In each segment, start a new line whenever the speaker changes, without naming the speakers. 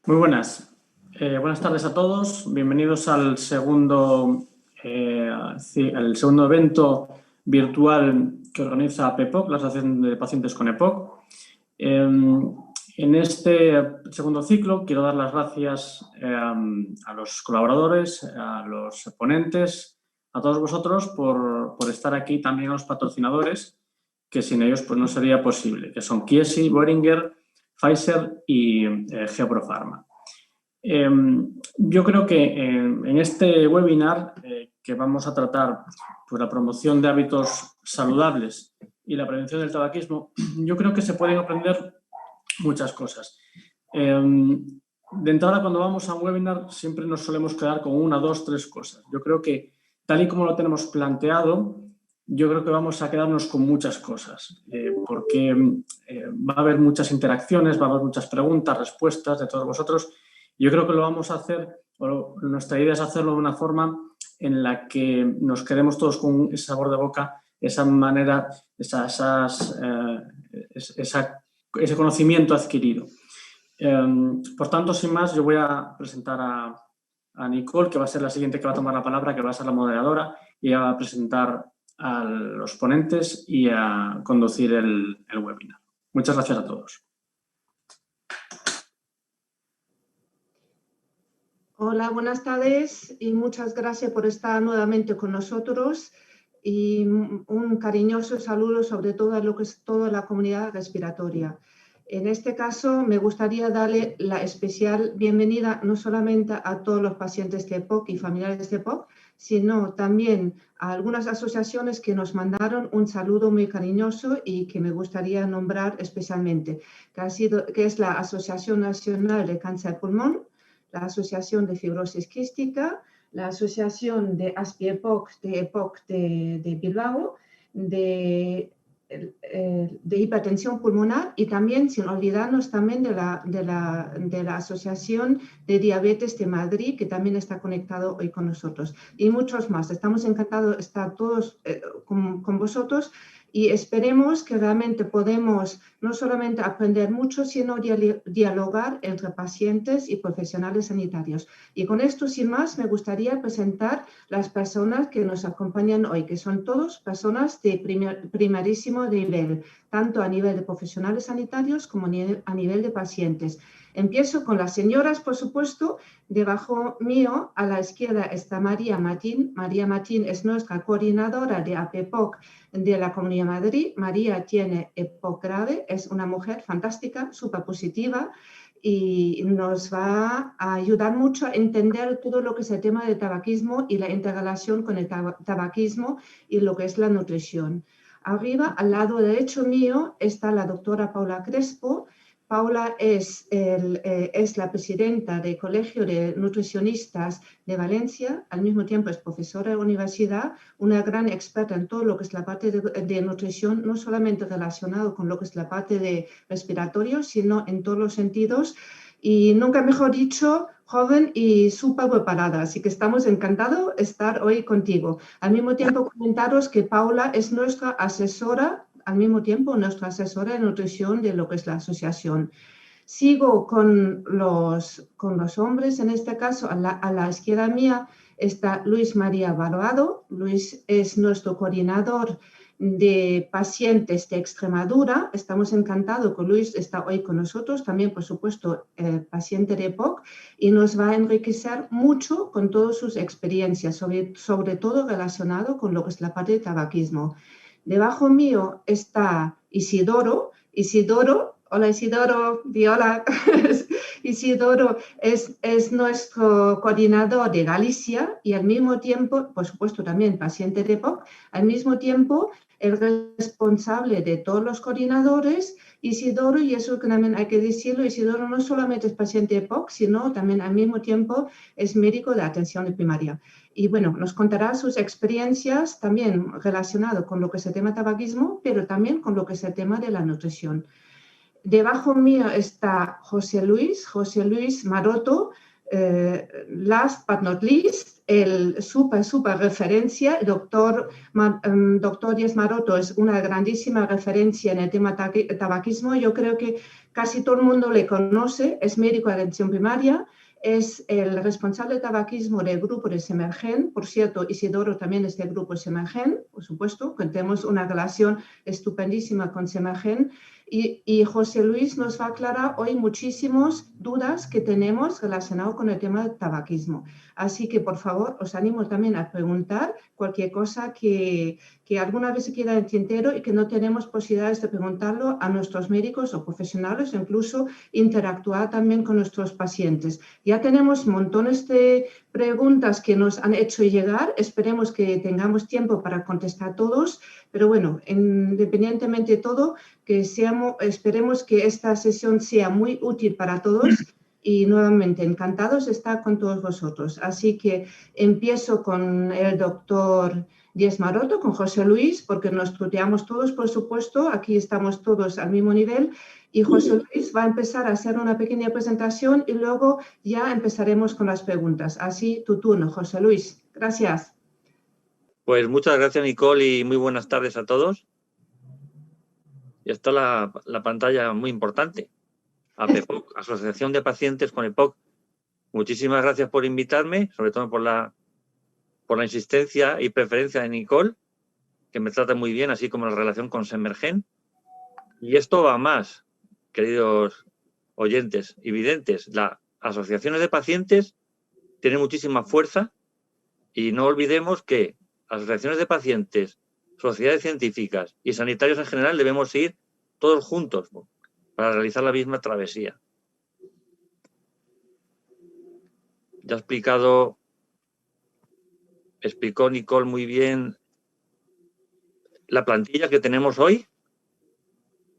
Muy buenas. Buenas tardes a todos. Bienvenidos al segundo evento virtual que organiza APEPOC, la Asociación de Pacientes con EPOC. En este segundo ciclo quiero dar las gracias a los colaboradores, a los ponentes, a todos vosotros por estar aquí, también a los patrocinadores, que sin ellos pues, no sería posible, que son Chiesi, Boehringer, Pfizer y Geoprofarma. Yo creo que en este webinar que vamos a tratar pues, la promoción de hábitos saludables y la prevención del tabaquismo, yo creo que se pueden aprender muchas cosas. De entrada, cuando vamos a un webinar, siempre nos solemos quedar con una, dos, tres cosas. Yo creo que, tal y como lo tenemos planteado, yo creo que vamos a quedarnos con muchas cosas, porque va a haber muchas interacciones, va a haber muchas preguntas, respuestas de todos vosotros. Yo creo que lo vamos a hacer, o nuestra idea es hacerlo de una forma en la que nos quedemos todos con ese sabor de boca, esa manera, ese conocimiento adquirido. Por tanto, sin más, yo voy a presentar a Nicole, que va a ser la siguiente que va a tomar la palabra, que va a ser la moderadora, y ella va a presentar a los ponentes y a conducir el webinar. Muchas gracias a todos.
Hola, buenas tardes y muchas gracias por estar nuevamente con nosotros y un cariñoso saludo sobre todo a lo que es toda la comunidad respiratoria. En este caso me gustaría darle la especial bienvenida no solamente a todos los pacientes de EPOC y familiares de EPOC, sino también a algunas asociaciones que nos mandaron un saludo muy cariñoso y que me gustaría nombrar especialmente, que es la Asociación Nacional de Cáncer de Pulmón, la Asociación de Fibrosis Quística, la Asociación de ASPI-EPOC de Bilbao, de hipertensión pulmonar y también, sin olvidarnos también de la Asociación de Diabetes de Madrid, que también está conectado hoy con nosotros. Y muchos más. Estamos encantados de estar todos con vosotros y esperemos que realmente podemos no solamente aprender mucho, sino dialogar entre pacientes y profesionales sanitarios. Y con esto, sin más, me gustaría presentar las personas que nos acompañan hoy, que son todos personas de primerísimo nivel, tanto a nivel de profesionales sanitarios como a nivel de pacientes. Empiezo con las señoras, por supuesto. Debajo mío, a la izquierda, está María Matín. María Matín es nuestra coordinadora de APEPOC de la Comunidad de Madrid. María tiene EPOC grave, es una mujer fantástica, súper positiva y nos va a ayudar mucho a entender todo lo que es el tema del tabaquismo y la interrelación con el tabaquismo y lo que es la nutrición. Arriba, al lado derecho mío, está la doctora Paula Crespo. Paula es la presidenta del Colegio de Nutricionistas de Valencia, al mismo tiempo es profesora de universidad, una gran experta en todo lo que es la parte de nutrición, no solamente relacionado con lo que es la parte de respiratorio, sino en todos los sentidos. Y nunca mejor dicho, joven y súper preparada, así que estamos encantados de estar hoy contigo. Al mismo tiempo, comentaros que Paula es nuestra asesora, al mismo tiempo nuestra asesora de nutrición de lo que es la asociación. Sigo con los hombres, en este caso a la izquierda mía está Luis María Barbado. Luis es nuestro coordinador de pacientes de Extremadura. Estamos encantados que Luis está hoy con nosotros, también por supuesto paciente de EPOC, y nos va a enriquecer mucho con todas sus experiencias, sobre todo relacionado con lo que es la parte de tabaquismo. Debajo mío está Isidoro. Hola Isidoro, di hola. Isidoro es nuestro coordinador de Galicia y al mismo tiempo, por supuesto también paciente de EPOC, al mismo tiempo el responsable de todos los coordinadores. Isidoro, y eso que también hay que decirlo, Isidoro no solamente es paciente de EPOC, sino también al mismo tiempo es médico de atención primaria. Y bueno, nos contará sus experiencias también relacionadas con lo que es el tema tabaquismo, pero también con lo que es el tema de la nutrición. Debajo mío está José Luis Maroto, last but not least, el super referencia. El doctor Díaz Maroto es una grandísima referencia en el tema tabaquismo. Yo creo que casi todo el mundo le conoce, es médico de atención primaria, es el responsable de tabaquismo del grupo de Semergen. Por cierto, Isidoro también es del grupo Semergen, por supuesto, que tenemos una relación estupendísima con Semergen. Y José Luis nos va a aclarar hoy muchísimas dudas que tenemos relacionadas con el tema del tabaquismo. Así que, por favor, os animo también a preguntar cualquier cosa que alguna vez se queda en el tintero y que no tenemos posibilidades de preguntarlo a nuestros médicos o profesionales, o incluso interactuar también con nuestros pacientes. Ya tenemos montones de preguntas que nos han hecho llegar. Esperemos que tengamos tiempo para contestar todos, pero bueno, independientemente de todo, esperemos que esta sesión sea muy útil para todos y nuevamente encantados de estar con todos vosotros. Así que empiezo con el doctor Díaz Maroto, con José Luis, porque nos tuteamos todos, por supuesto, aquí estamos todos al mismo nivel, y José Luis va a empezar a hacer una pequeña presentación y luego ya empezaremos con las preguntas. Así, tu turno, José Luis. Gracias.
Pues muchas gracias, Nicole, y muy buenas tardes a todos. Y está la pantalla muy importante. APEPOC, Asociación de Pacientes con EPOC. Muchísimas gracias por invitarme, sobre todo por la insistencia y preferencia de Nicole, que me trata muy bien, así como la relación con Semergen. Y esto va más, queridos oyentes y videntes. Las asociaciones de pacientes tienen muchísima fuerza y no olvidemos que asociaciones de pacientes, sociedades científicas y sanitarios en general debemos ir todos juntos para realizar la misma travesía. Ya explicó Nicole muy bien la plantilla que tenemos hoy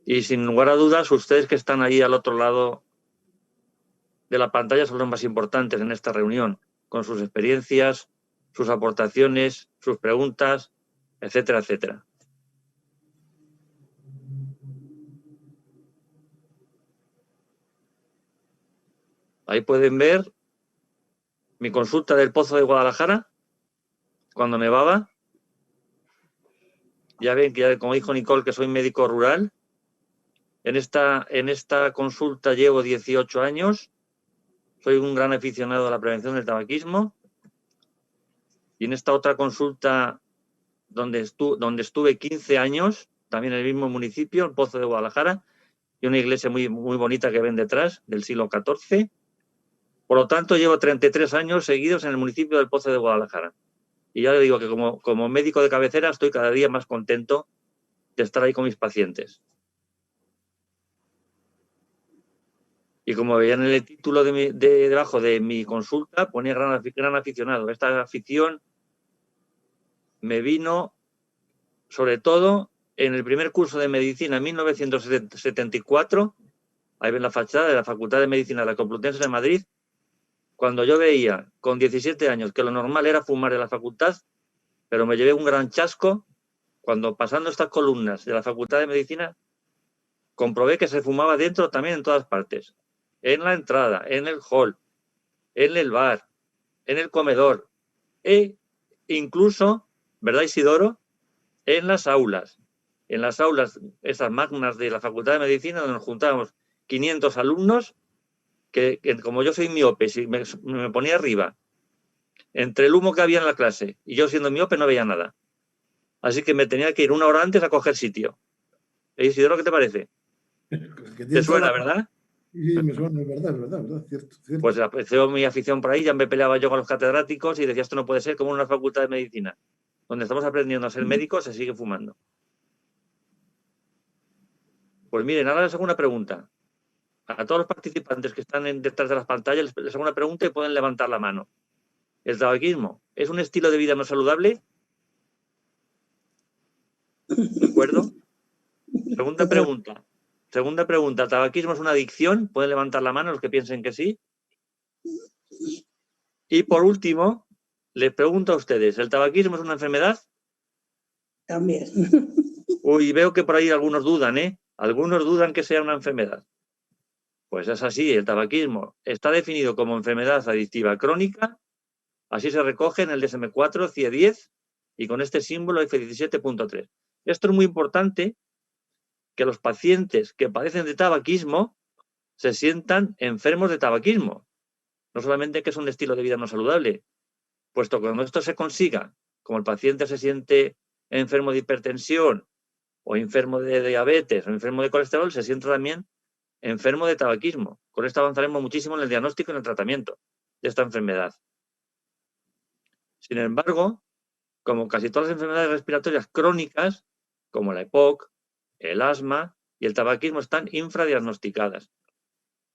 y sin lugar a dudas ustedes que están ahí al otro lado de la pantalla son los más importantes en esta reunión, con sus experiencias, sus aportaciones, sus preguntas, etcétera, etcétera. Ahí pueden ver mi consulta del Pozo de Guadalajara, cuando nevaba. Ya ven que, como dijo Nicole, que soy médico rural. En esta consulta llevo 18 años. Soy un gran aficionado a la prevención del tabaquismo. Y en esta otra consulta, donde estuve 15 años, también en el mismo municipio, el Pozo de Guadalajara, y una iglesia muy, muy bonita que ven detrás, del siglo XIV. Por lo tanto, llevo 33 años seguidos en el municipio del Pozo de Guadalajara. Y ya le digo que como médico de cabecera estoy cada día más contento de estar ahí con mis pacientes. Y como veían en el título debajo de mi consulta, ponía gran aficionado. Esta afición me vino sobre todo en el primer curso de medicina en 1974. Ahí ven la fachada de la Facultad de Medicina de la Complutense de Madrid. Cuando yo veía con 17 años que lo normal era fumar en la facultad, pero me llevé un gran chasco cuando pasando estas columnas de la Facultad de Medicina comprobé que se fumaba dentro también en todas partes. En la entrada, en el hall, en el bar, en el comedor e incluso, ¿verdad, Isidoro? En las aulas esas magnas de la Facultad de Medicina donde nos juntábamos 500 alumnos que como yo soy miope, si me ponía arriba, entre el humo que había en la clase y yo siendo miope no veía nada. Así que me tenía que ir una hora antes a coger sitio. Isidoro, ¿qué te parece? ¿Te suena, verdad?
Sí, me suena, es verdad, cierto.
Pues apareció mi afición por ahí, ya me peleaba yo con los catedráticos y decía, esto no puede ser como en una facultad de medicina, donde estamos aprendiendo a ser médicos, se sigue fumando. Pues miren, ahora les hago una pregunta. A todos los participantes que están detrás de las pantallas les hago una pregunta y pueden levantar la mano. ¿El tabaquismo es un estilo de vida no saludable? ¿De acuerdo? Segunda pregunta. ¿El tabaquismo es una adicción? ¿Pueden levantar la mano los que piensen que sí? Y por último, les pregunto a ustedes, ¿el tabaquismo es una enfermedad?
También.
Uy, veo que por ahí algunos dudan, ¿eh? Algunos dudan que sea una enfermedad. Pues es así, el tabaquismo está definido como enfermedad adictiva crónica Así se recoge en el DSM-4, CIE 10 y con este símbolo F17.3. Esto es muy importante, que los pacientes que padecen de tabaquismo se sientan enfermos de tabaquismo. No solamente que es un estilo de vida no saludable, puesto que cuando esto se consiga, como el paciente se siente enfermo de hipertensión o enfermo de diabetes o enfermo de colesterol, se siente también enfermo de tabaquismo. Con esto avanzaremos muchísimo en el diagnóstico y en el tratamiento de esta enfermedad. Sin embargo, como casi todas las enfermedades respiratorias crónicas, como la EPOC, el asma y el tabaquismo, están infradiagnosticadas.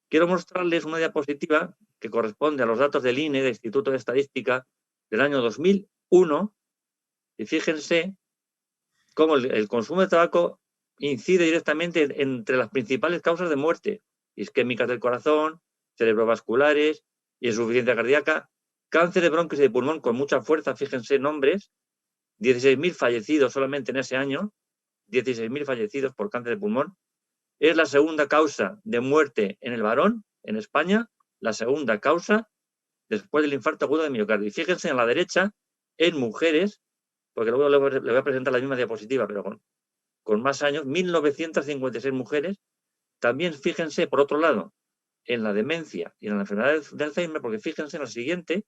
Quiero mostrarles una diapositiva que corresponde a los datos del INE, del Instituto de Estadística, del año 2001, y fíjense cómo el consumo de tabaco incide directamente entre las principales causas de muerte: isquémicas del corazón, cerebrovasculares, insuficiencia cardíaca, cáncer de bronquios y de pulmón con mucha fuerza. Fíjense nombres, 16.000 fallecidos solamente en ese año, 16.000 fallecidos por cáncer de pulmón. Es la segunda causa de muerte en el varón, en España, la segunda causa después del infarto agudo de miocardio. Y fíjense en la derecha, en mujeres, porque luego le voy a presentar la misma diapositiva, pero con más años, 1.956 mujeres. También fíjense, por otro lado, en la demencia y en la enfermedad de Alzheimer, porque fíjense en la siguiente,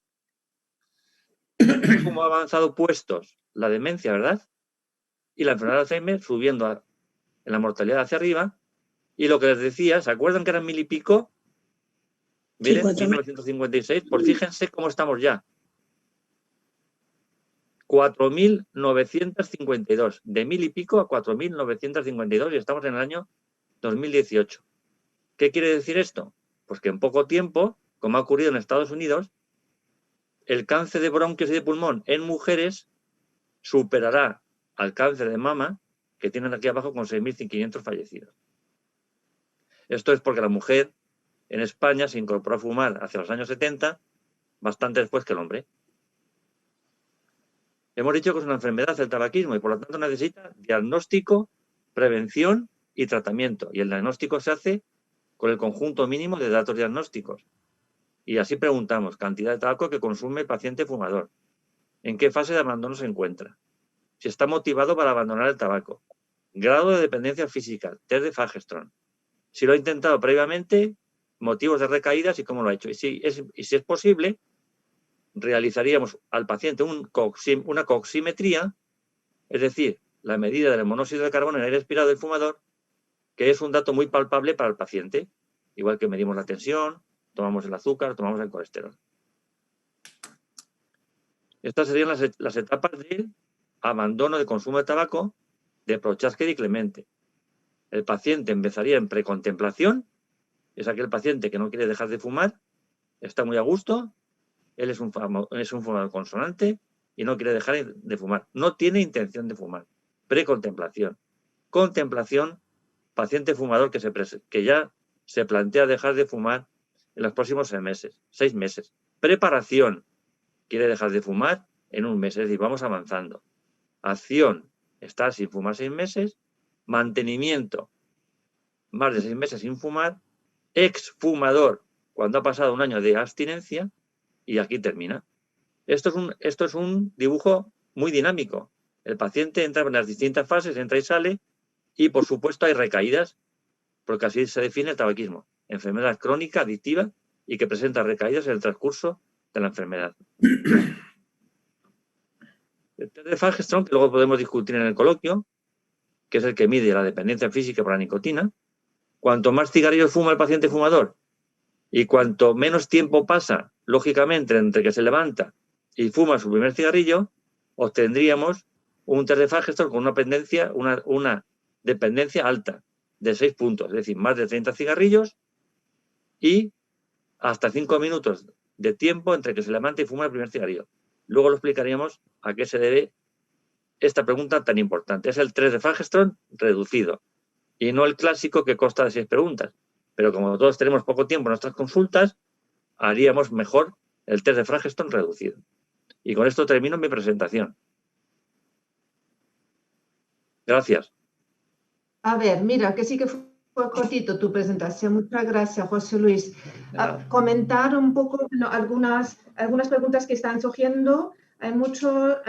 cómo ha avanzado puestos la demencia, ¿verdad? Y la enfermedad de Alzheimer subiendo en la mortalidad hacia arriba. Y lo que les decía, ¿se acuerdan que eran 1.000 y pico? Miren, 1956, pues fíjense cómo estamos ya. 4.952, de 1.000 y pico a 4.952, y estamos en el año 2018. ¿Qué quiere decir esto? Pues que en poco tiempo, como ha ocurrido en Estados Unidos, el cáncer de bronquios y de pulmón en mujeres superará al cáncer de mama, que tienen aquí abajo con 6.500 fallecidos. Esto es porque la mujer en España se incorporó a fumar hacia los años 70, bastante después que el hombre. Hemos dicho que es una enfermedad el tabaquismo y por lo tanto necesita diagnóstico, prevención y tratamiento. Y el diagnóstico se hace con el conjunto mínimo de datos diagnósticos. Y así preguntamos: cantidad de tabaco que consume el paciente fumador, en qué fase de abandono se encuentra, si está motivado para abandonar el tabaco, grado de dependencia física, test de Fagerström, si lo ha intentado previamente, motivos de recaídas y cómo lo ha hecho. Y si es posible, realizaríamos al paciente una coximetría, es decir, la medida del monóxido de carbono en el aire expirado del fumador, que es un dato muy palpable para el paciente, igual que medimos la tensión, tomamos el azúcar, tomamos el colesterol. Estas serían las etapas del abandono de consumo de tabaco de Prochaska y Clemente. El paciente empezaría en precontemplación, es aquel paciente que no quiere dejar de fumar, está muy a gusto, él es un fumador consonante y no quiere dejar de fumar, no tiene intención de fumar. Precontemplación. Contemplación, paciente fumador que ya se plantea dejar de fumar en los próximos 6 meses. Preparación, quiere dejar de fumar en un mes, es decir, vamos avanzando. Acción, estar sin fumar 6 meses. Mantenimiento, más de 6 meses sin fumar. Exfumador, cuando ha pasado un año de abstinencia, y aquí termina. Esto es un dibujo muy dinámico. El paciente entra en las distintas fases, entra y sale, y por supuesto hay recaídas, porque así se define el tabaquismo: enfermedad crónica, adictiva, y que presenta recaídas en el transcurso de la enfermedad. El test de Fagerström, que luego podemos discutir en el coloquio, que es el que mide la dependencia física por la nicotina. Cuanto más cigarrillos fuma el paciente fumador y cuanto menos tiempo pasa, lógicamente, entre que se levanta y fuma su primer cigarrillo, obtendríamos un test de Fagerström con una dependencia alta, de 6 puntos, es decir, más de 30 cigarrillos y hasta 5 minutos de tiempo entre que se levanta y fuma el primer cigarrillo. Luego lo explicaríamos a qué se debe esta pregunta tan importante. Es el test de Fagerström reducido y no el clásico que consta de 6 preguntas. Pero como todos tenemos poco tiempo en nuestras consultas, haríamos mejor el test de Fagerström reducido. Y con esto termino mi presentación. Gracias.
A ver, mira, que sí que Fue cortito tu presentación. Muchas gracias, José Luis. Comentar un poco algunas preguntas que están surgiendo. Hay muchas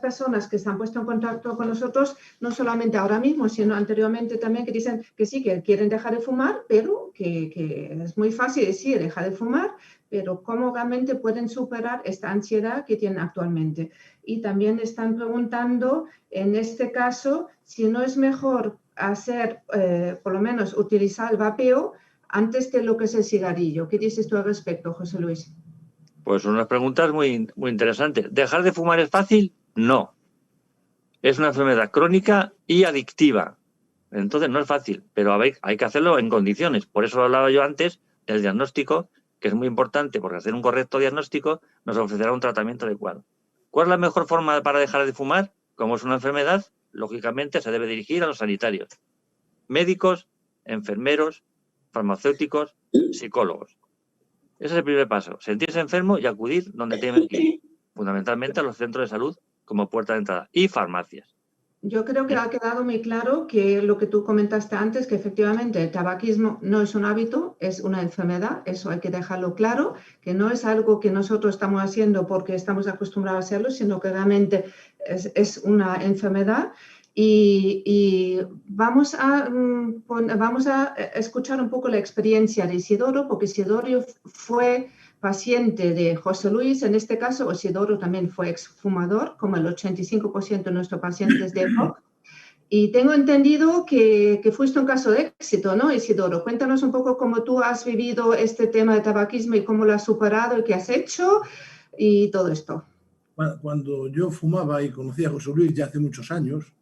personas que se han puesto en contacto con nosotros, no solamente ahora mismo, sino anteriormente también, que dicen que sí, que quieren dejar de fumar, pero que es muy fácil decir dejar de fumar, pero cómo realmente pueden superar esta ansiedad que tienen actualmente. Y también están preguntando, en este caso, si no es mejor hacer, por lo menos utilizar el vapeo antes de lo que es el cigarrillo. ¿Qué dices tú al respecto, José Luis?
Pues unas preguntas muy, muy interesantes. ¿Dejar de fumar es fácil? No. Es una enfermedad crónica y adictiva. Entonces no es fácil, pero hay que hacerlo en condiciones. Por eso hablaba yo antes del diagnóstico, que es muy importante, porque hacer un correcto diagnóstico nos ofrecerá un tratamiento adecuado. ¿Cuál es la mejor forma para dejar de fumar? Como es una enfermedad, lógicamente se debe dirigir a los sanitarios. Médicos, enfermeros, farmacéuticos, psicólogos. Ese es el primer paso, sentirse enfermo y acudir donde tienen que ir, fundamentalmente a los centros de salud como puerta de entrada y farmacias.
Yo creo que ha quedado muy claro que lo que tú comentaste antes, que efectivamente el tabaquismo no es un hábito, es una enfermedad, eso hay que dejarlo claro, que no es algo que nosotros estamos haciendo porque estamos acostumbrados a hacerlo, sino que realmente es una enfermedad. Y vamos a escuchar un poco la experiencia de Isidoro, porque Isidoro fue paciente de José Luis. En este caso, Isidoro también fue exfumador, como el 85% de nuestros pacientes de EPOC. Y tengo entendido que fuiste un caso de éxito, ¿no, Isidoro? Cuéntanos un poco cómo tú has vivido este tema de tabaquismo y cómo lo has superado y qué has hecho y todo esto.
Cuando yo fumaba y conocí a José Luis ya hace muchos años,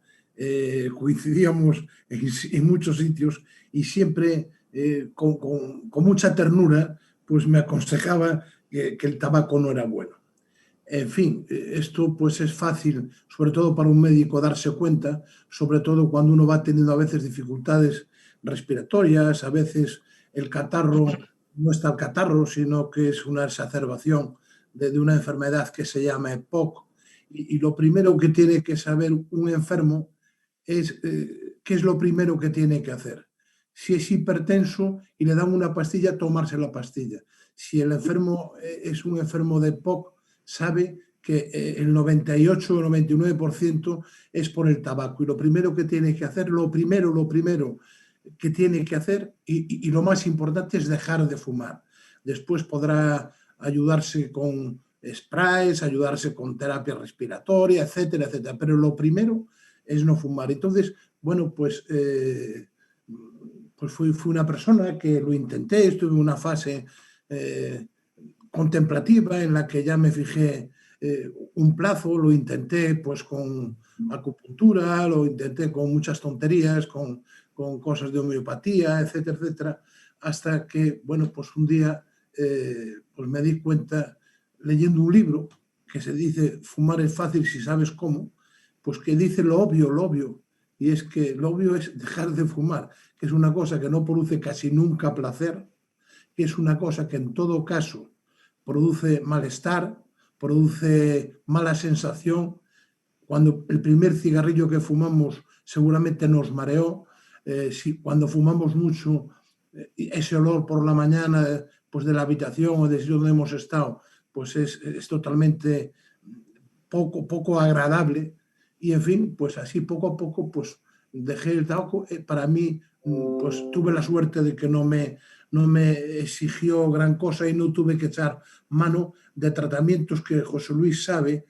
coincidíamos en muchos sitios y siempre con mucha ternura pues me aconsejaba que el tabaco no era bueno. En fin, esto pues es fácil, sobre todo para un médico, darse cuenta, sobre todo cuando uno va teniendo a veces dificultades respiratorias, a veces el catarro no está el catarro, sino que es una exacerbación de una enfermedad que se llama EPOC. Y lo primero que tiene que saber un enfermo es qué es lo primero que tiene que hacer. Si es hipertenso y le dan una pastilla, tomarse la pastilla. Si el enfermo es un enfermo de EPOC, sabe que el 98 o 99% es por el tabaco. Y lo primero que tiene que hacer, lo primero que tiene que hacer, y lo más importante es dejar de fumar. Después podrá ayudarse con sprays, ayudarse con terapia respiratoria, etcétera, etcétera. Pero lo primero es no fumar. Entonces, bueno, pues fui una persona que lo intenté, estuve en una fase contemplativa en la que ya me fijé un plazo, lo intenté pues con acupuntura, lo intenté con muchas tonterías, con cosas de homeopatía, etcétera, etcétera, hasta que, bueno, pues un día pues me di cuenta, leyendo un libro que se dice fumar es fácil si sabes cómo, pues que dice lo obvio, y es que lo obvio es dejar de fumar, que es una cosa que no produce casi nunca placer, que es una cosa que en todo caso produce malestar, produce mala sensación. Cuando el primer cigarrillo que fumamos seguramente nos mareó, cuando fumamos mucho, ese olor por la mañana pues de la habitación o de donde hemos estado, pues es totalmente poco agradable. Y en fin, pues así poco a poco pues dejé el tabaco. Para mí pues tuve la suerte de que no me exigió gran cosa y no tuve que echar mano de tratamientos que José Luis sabe,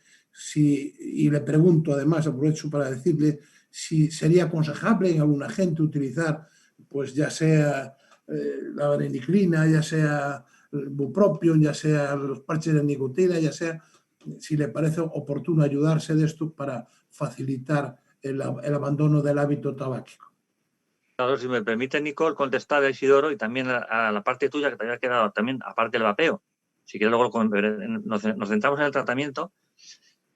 y le pregunto además, aprovecho para decirle si sería aconsejable en alguna gente utilizar pues ya sea la vareniclina, ya sea el bupropion, ya sea los parches de nicotina, ya sea si le parece oportuno ayudarse de esto para facilitar el abandono del hábito tabáquico.
Claro, si me permite, Nicole, contestar a Isidoro y también a la parte tuya que te había quedado también, aparte del vapeo. Si quieres, luego nos centramos en el tratamiento.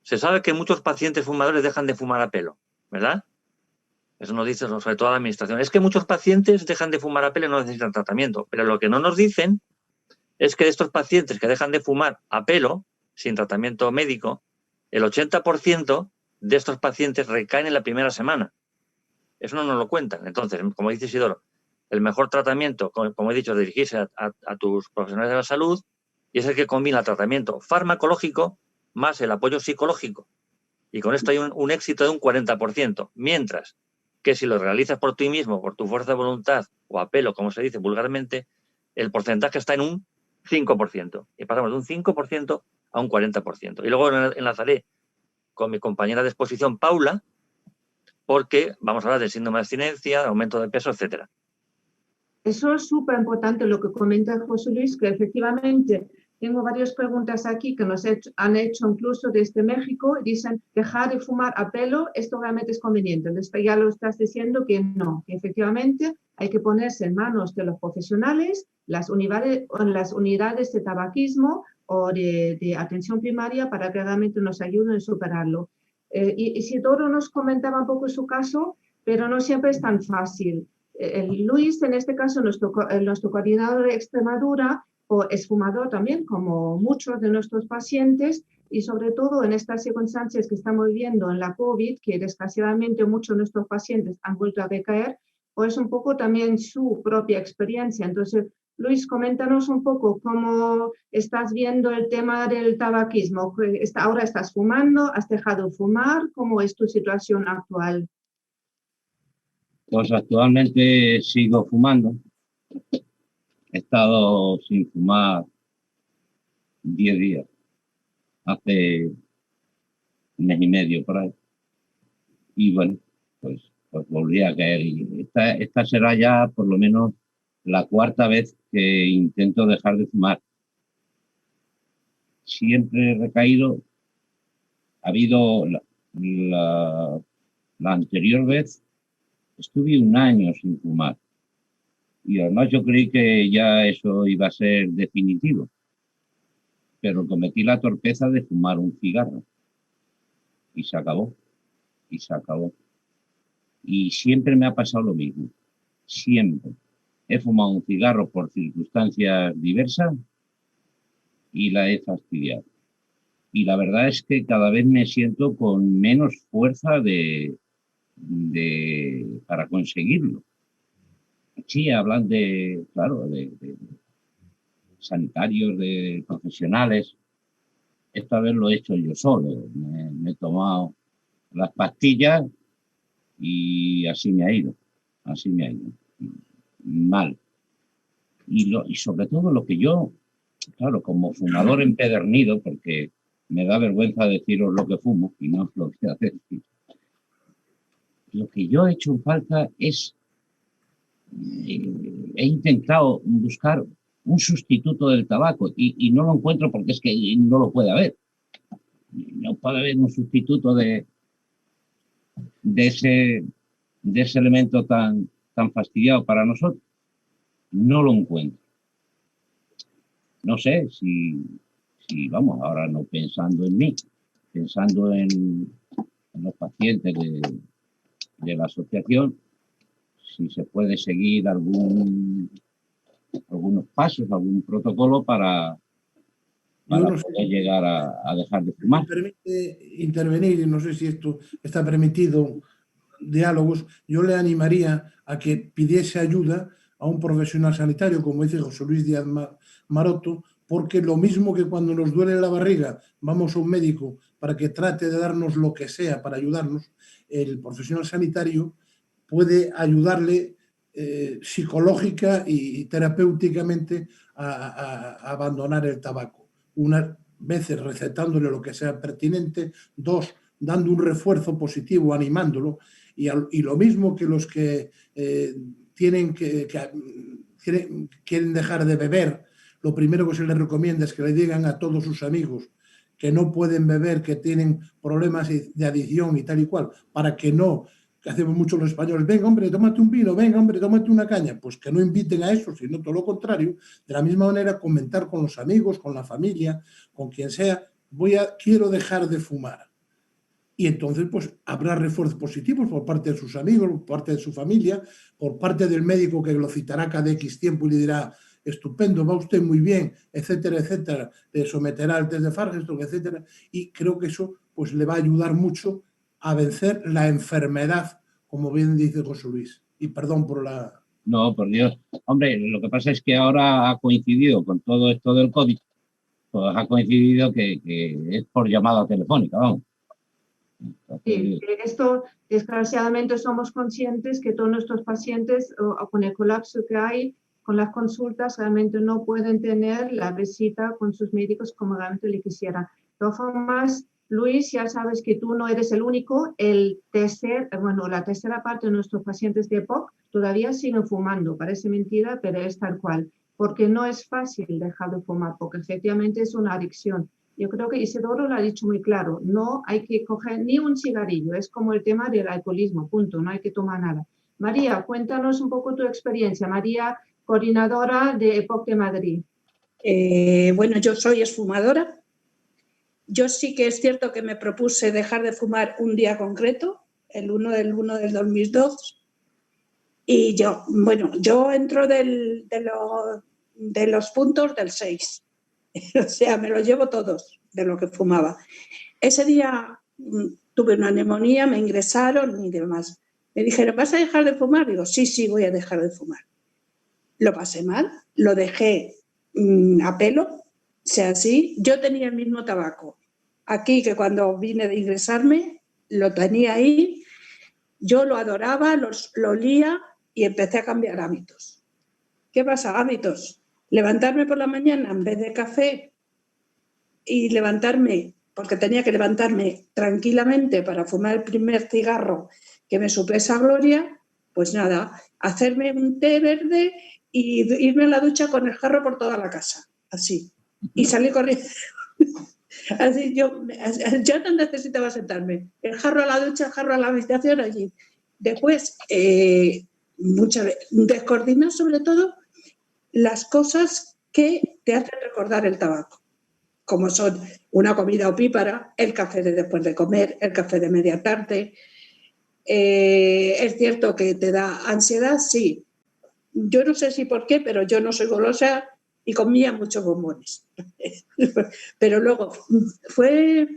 Se sabe que muchos pacientes fumadores dejan de fumar a pelo, ¿verdad? Eso nos dice sobre todo la administración. Es que muchos pacientes dejan de fumar a pelo y no necesitan tratamiento. Pero lo que no nos dicen es que de estos pacientes que dejan de fumar a pelo, sin tratamiento médico, el 80% de estos pacientes recaen en la primera semana. Eso no nos lo cuentan. Entonces, como dice Isidoro, el mejor tratamiento, como he dicho, es dirigirse a tus profesionales de la salud, y es el que combina el tratamiento farmacológico más el apoyo psicológico. Y con esto hay un éxito de un 40%. Mientras que si lo realizas por ti mismo, por tu fuerza de voluntad o a pelo, como se dice vulgarmente, el porcentaje está en un 5%. Y pasamos de un 5% a un 40%. Y luego enlazaré con mi compañera de exposición, Paula, porque vamos a hablar del síndrome de abstinencia, de aumento de peso, etcétera.
Eso es súper importante lo que comenta José Luis, que efectivamente tengo varias preguntas aquí que nos han hecho incluso desde México. Dicen, dejar de fumar a pelo, ¿esto realmente es conveniente? Después ya lo estás diciendo que no, que efectivamente hay que ponerse en manos de los profesionales, las unidades de tabaquismo o de atención primaria para que realmente nos ayuden a superarlo. Y Isidoro nos comentaba un poco su caso, pero no siempre es tan fácil. Luis, en este caso, nuestro coordinador de Extremadura, es fumador también, como muchos de nuestros pacientes, y sobre todo en estas circunstancias que estamos viviendo en la COVID, que desgraciadamente muchos de nuestros pacientes han vuelto a recaer, pues un poco también su propia experiencia. Entonces, Luis, coméntanos un poco cómo estás viendo el tema del tabaquismo. ¿Ahora estás fumando? ¿Has dejado de fumar? ¿Cómo es tu situación actual?
Pues actualmente sigo fumando. He estado sin fumar 10 días, hace un mes y medio por ahí. Y bueno, pues volví a caer. Y esta será ya por lo menos la cuarta vez que intento dejar de fumar. Siempre he recaído. Ha habido la anterior vez, estuve un año sin fumar. Y además yo creí que ya eso iba a ser definitivo. Pero cometí la torpeza de fumar un cigarro. Y se acabó. Y se acabó. Y siempre me ha pasado lo mismo. Siempre. He fumado un cigarro por circunstancias diversas y la he fastidiado. Y la verdad es que cada vez me siento con menos fuerza para conseguirlo. Sí, hablan de sanitarios, de profesionales. Esta vez lo he hecho yo solo. Me he tomado las pastillas y así me ha ido. Así me ha ido. Mal. Y sobre todo lo que yo, claro, como fumador empedernido, porque me da vergüenza deciros lo que fumo y no lo que hacer. Lo que yo he hecho en falta es, he intentado buscar un sustituto del tabaco y no lo encuentro porque es que no lo puede haber. No puede haber un sustituto de ese elemento tan fastidiado para nosotros. No lo encuentro. No sé si vamos, ahora no pensando en mí, pensando en los pacientes de la asociación, si se puede seguir algunos pasos, algún protocolo para poder llegar a dejar de fumar.
Me permite intervenir, y no sé si esto está permitido, diálogos, yo le animaría a que pidiese ayuda a un profesional sanitario, como dice José Luis Díaz Maroto, porque lo mismo que cuando nos duele la barriga, vamos a un médico para que trate de darnos lo que sea para ayudarnos, el profesional sanitario puede ayudarle psicológica y terapéuticamente a abandonar el tabaco. Unas veces recetándole lo que sea pertinente, dos, dando un refuerzo positivo, animándolo, y lo mismo que los que quieren dejar de beber, lo primero que se les recomienda es que le digan a todos sus amigos que no pueden beber, que tienen problemas de adicción y tal y cual, para que no, que hacemos mucho los españoles, venga hombre, tómate un vino, venga hombre, tómate una caña, pues que no inviten a eso, sino todo lo contrario. De la misma manera, comentar con los amigos, con la familia, con quien sea, quiero dejar de fumar. Y entonces pues habrá refuerzos positivos por parte de sus amigos, por parte de su familia, por parte del médico que lo citará cada X tiempo y le dirá, estupendo, va usted muy bien, etcétera, etcétera, le someterá al test de Fargenstock, etcétera, y creo que eso pues le va a ayudar mucho a vencer la enfermedad como bien dice José Luis. Y perdón por la...
No, por Dios. Hombre, lo que pasa es que ahora ha coincidido con todo esto del COVID, pues ha coincidido que es por llamada telefónica, vamos.
Sí, esto desgraciadamente somos conscientes que todos nuestros pacientes con el colapso que hay con las consultas realmente no pueden tener la visita con sus médicos como realmente le quisieran. De todas formas, Luis, ya sabes que tú no eres el único. La tercera parte de nuestros pacientes de EPOC todavía siguen fumando. Parece mentira, pero es tal cual. Porque no es fácil dejar de fumar, porque efectivamente es una adicción. Yo creo que Isidoro lo ha dicho muy claro. No hay que coger ni un cigarrillo. Es como el tema del alcoholismo, punto. No hay que tomar nada. María, cuéntanos un poco tu experiencia. María, coordinadora de EPOC de Madrid.
Bueno, yo soy exfumadora. Yo sí que es cierto que me propuse dejar de fumar un día concreto, el 1 del 1 del 2002. Y yo entro de los puntos del 6. O sea, me los llevo todos de lo que fumaba. Ese día tuve una neumonía, me ingresaron y demás. Me dijeron, ¿vas a dejar de fumar? Digo, sí, voy a dejar de fumar. Lo pasé mal, lo dejé a pelo, o sea, así. Yo tenía el mismo tabaco aquí que cuando vine de ingresarme, lo tenía ahí, yo lo adoraba, lo olía y empecé a cambiar hábitos. ¿Qué pasa? Hábitos. Levantarme por la mañana en vez de café y levantarme, porque tenía que levantarme tranquilamente para fumar el primer cigarro que me supiese a gloria, pues nada, hacerme un té verde y irme a la ducha con el jarro por toda la casa, así. Y salí corriendo. Así yo no necesitaba sentarme. El jarro a la ducha, el jarro a la habitación, allí. Después, muchas veces, descoordinar sobre todo las cosas que te hacen recordar el tabaco, como son una comida opípara, el café de después de comer, el café de media tarde. Es cierto que te da ansiedad, sí. Yo no sé si por qué, pero yo no soy golosa y comía muchos bombones. Pero luego fue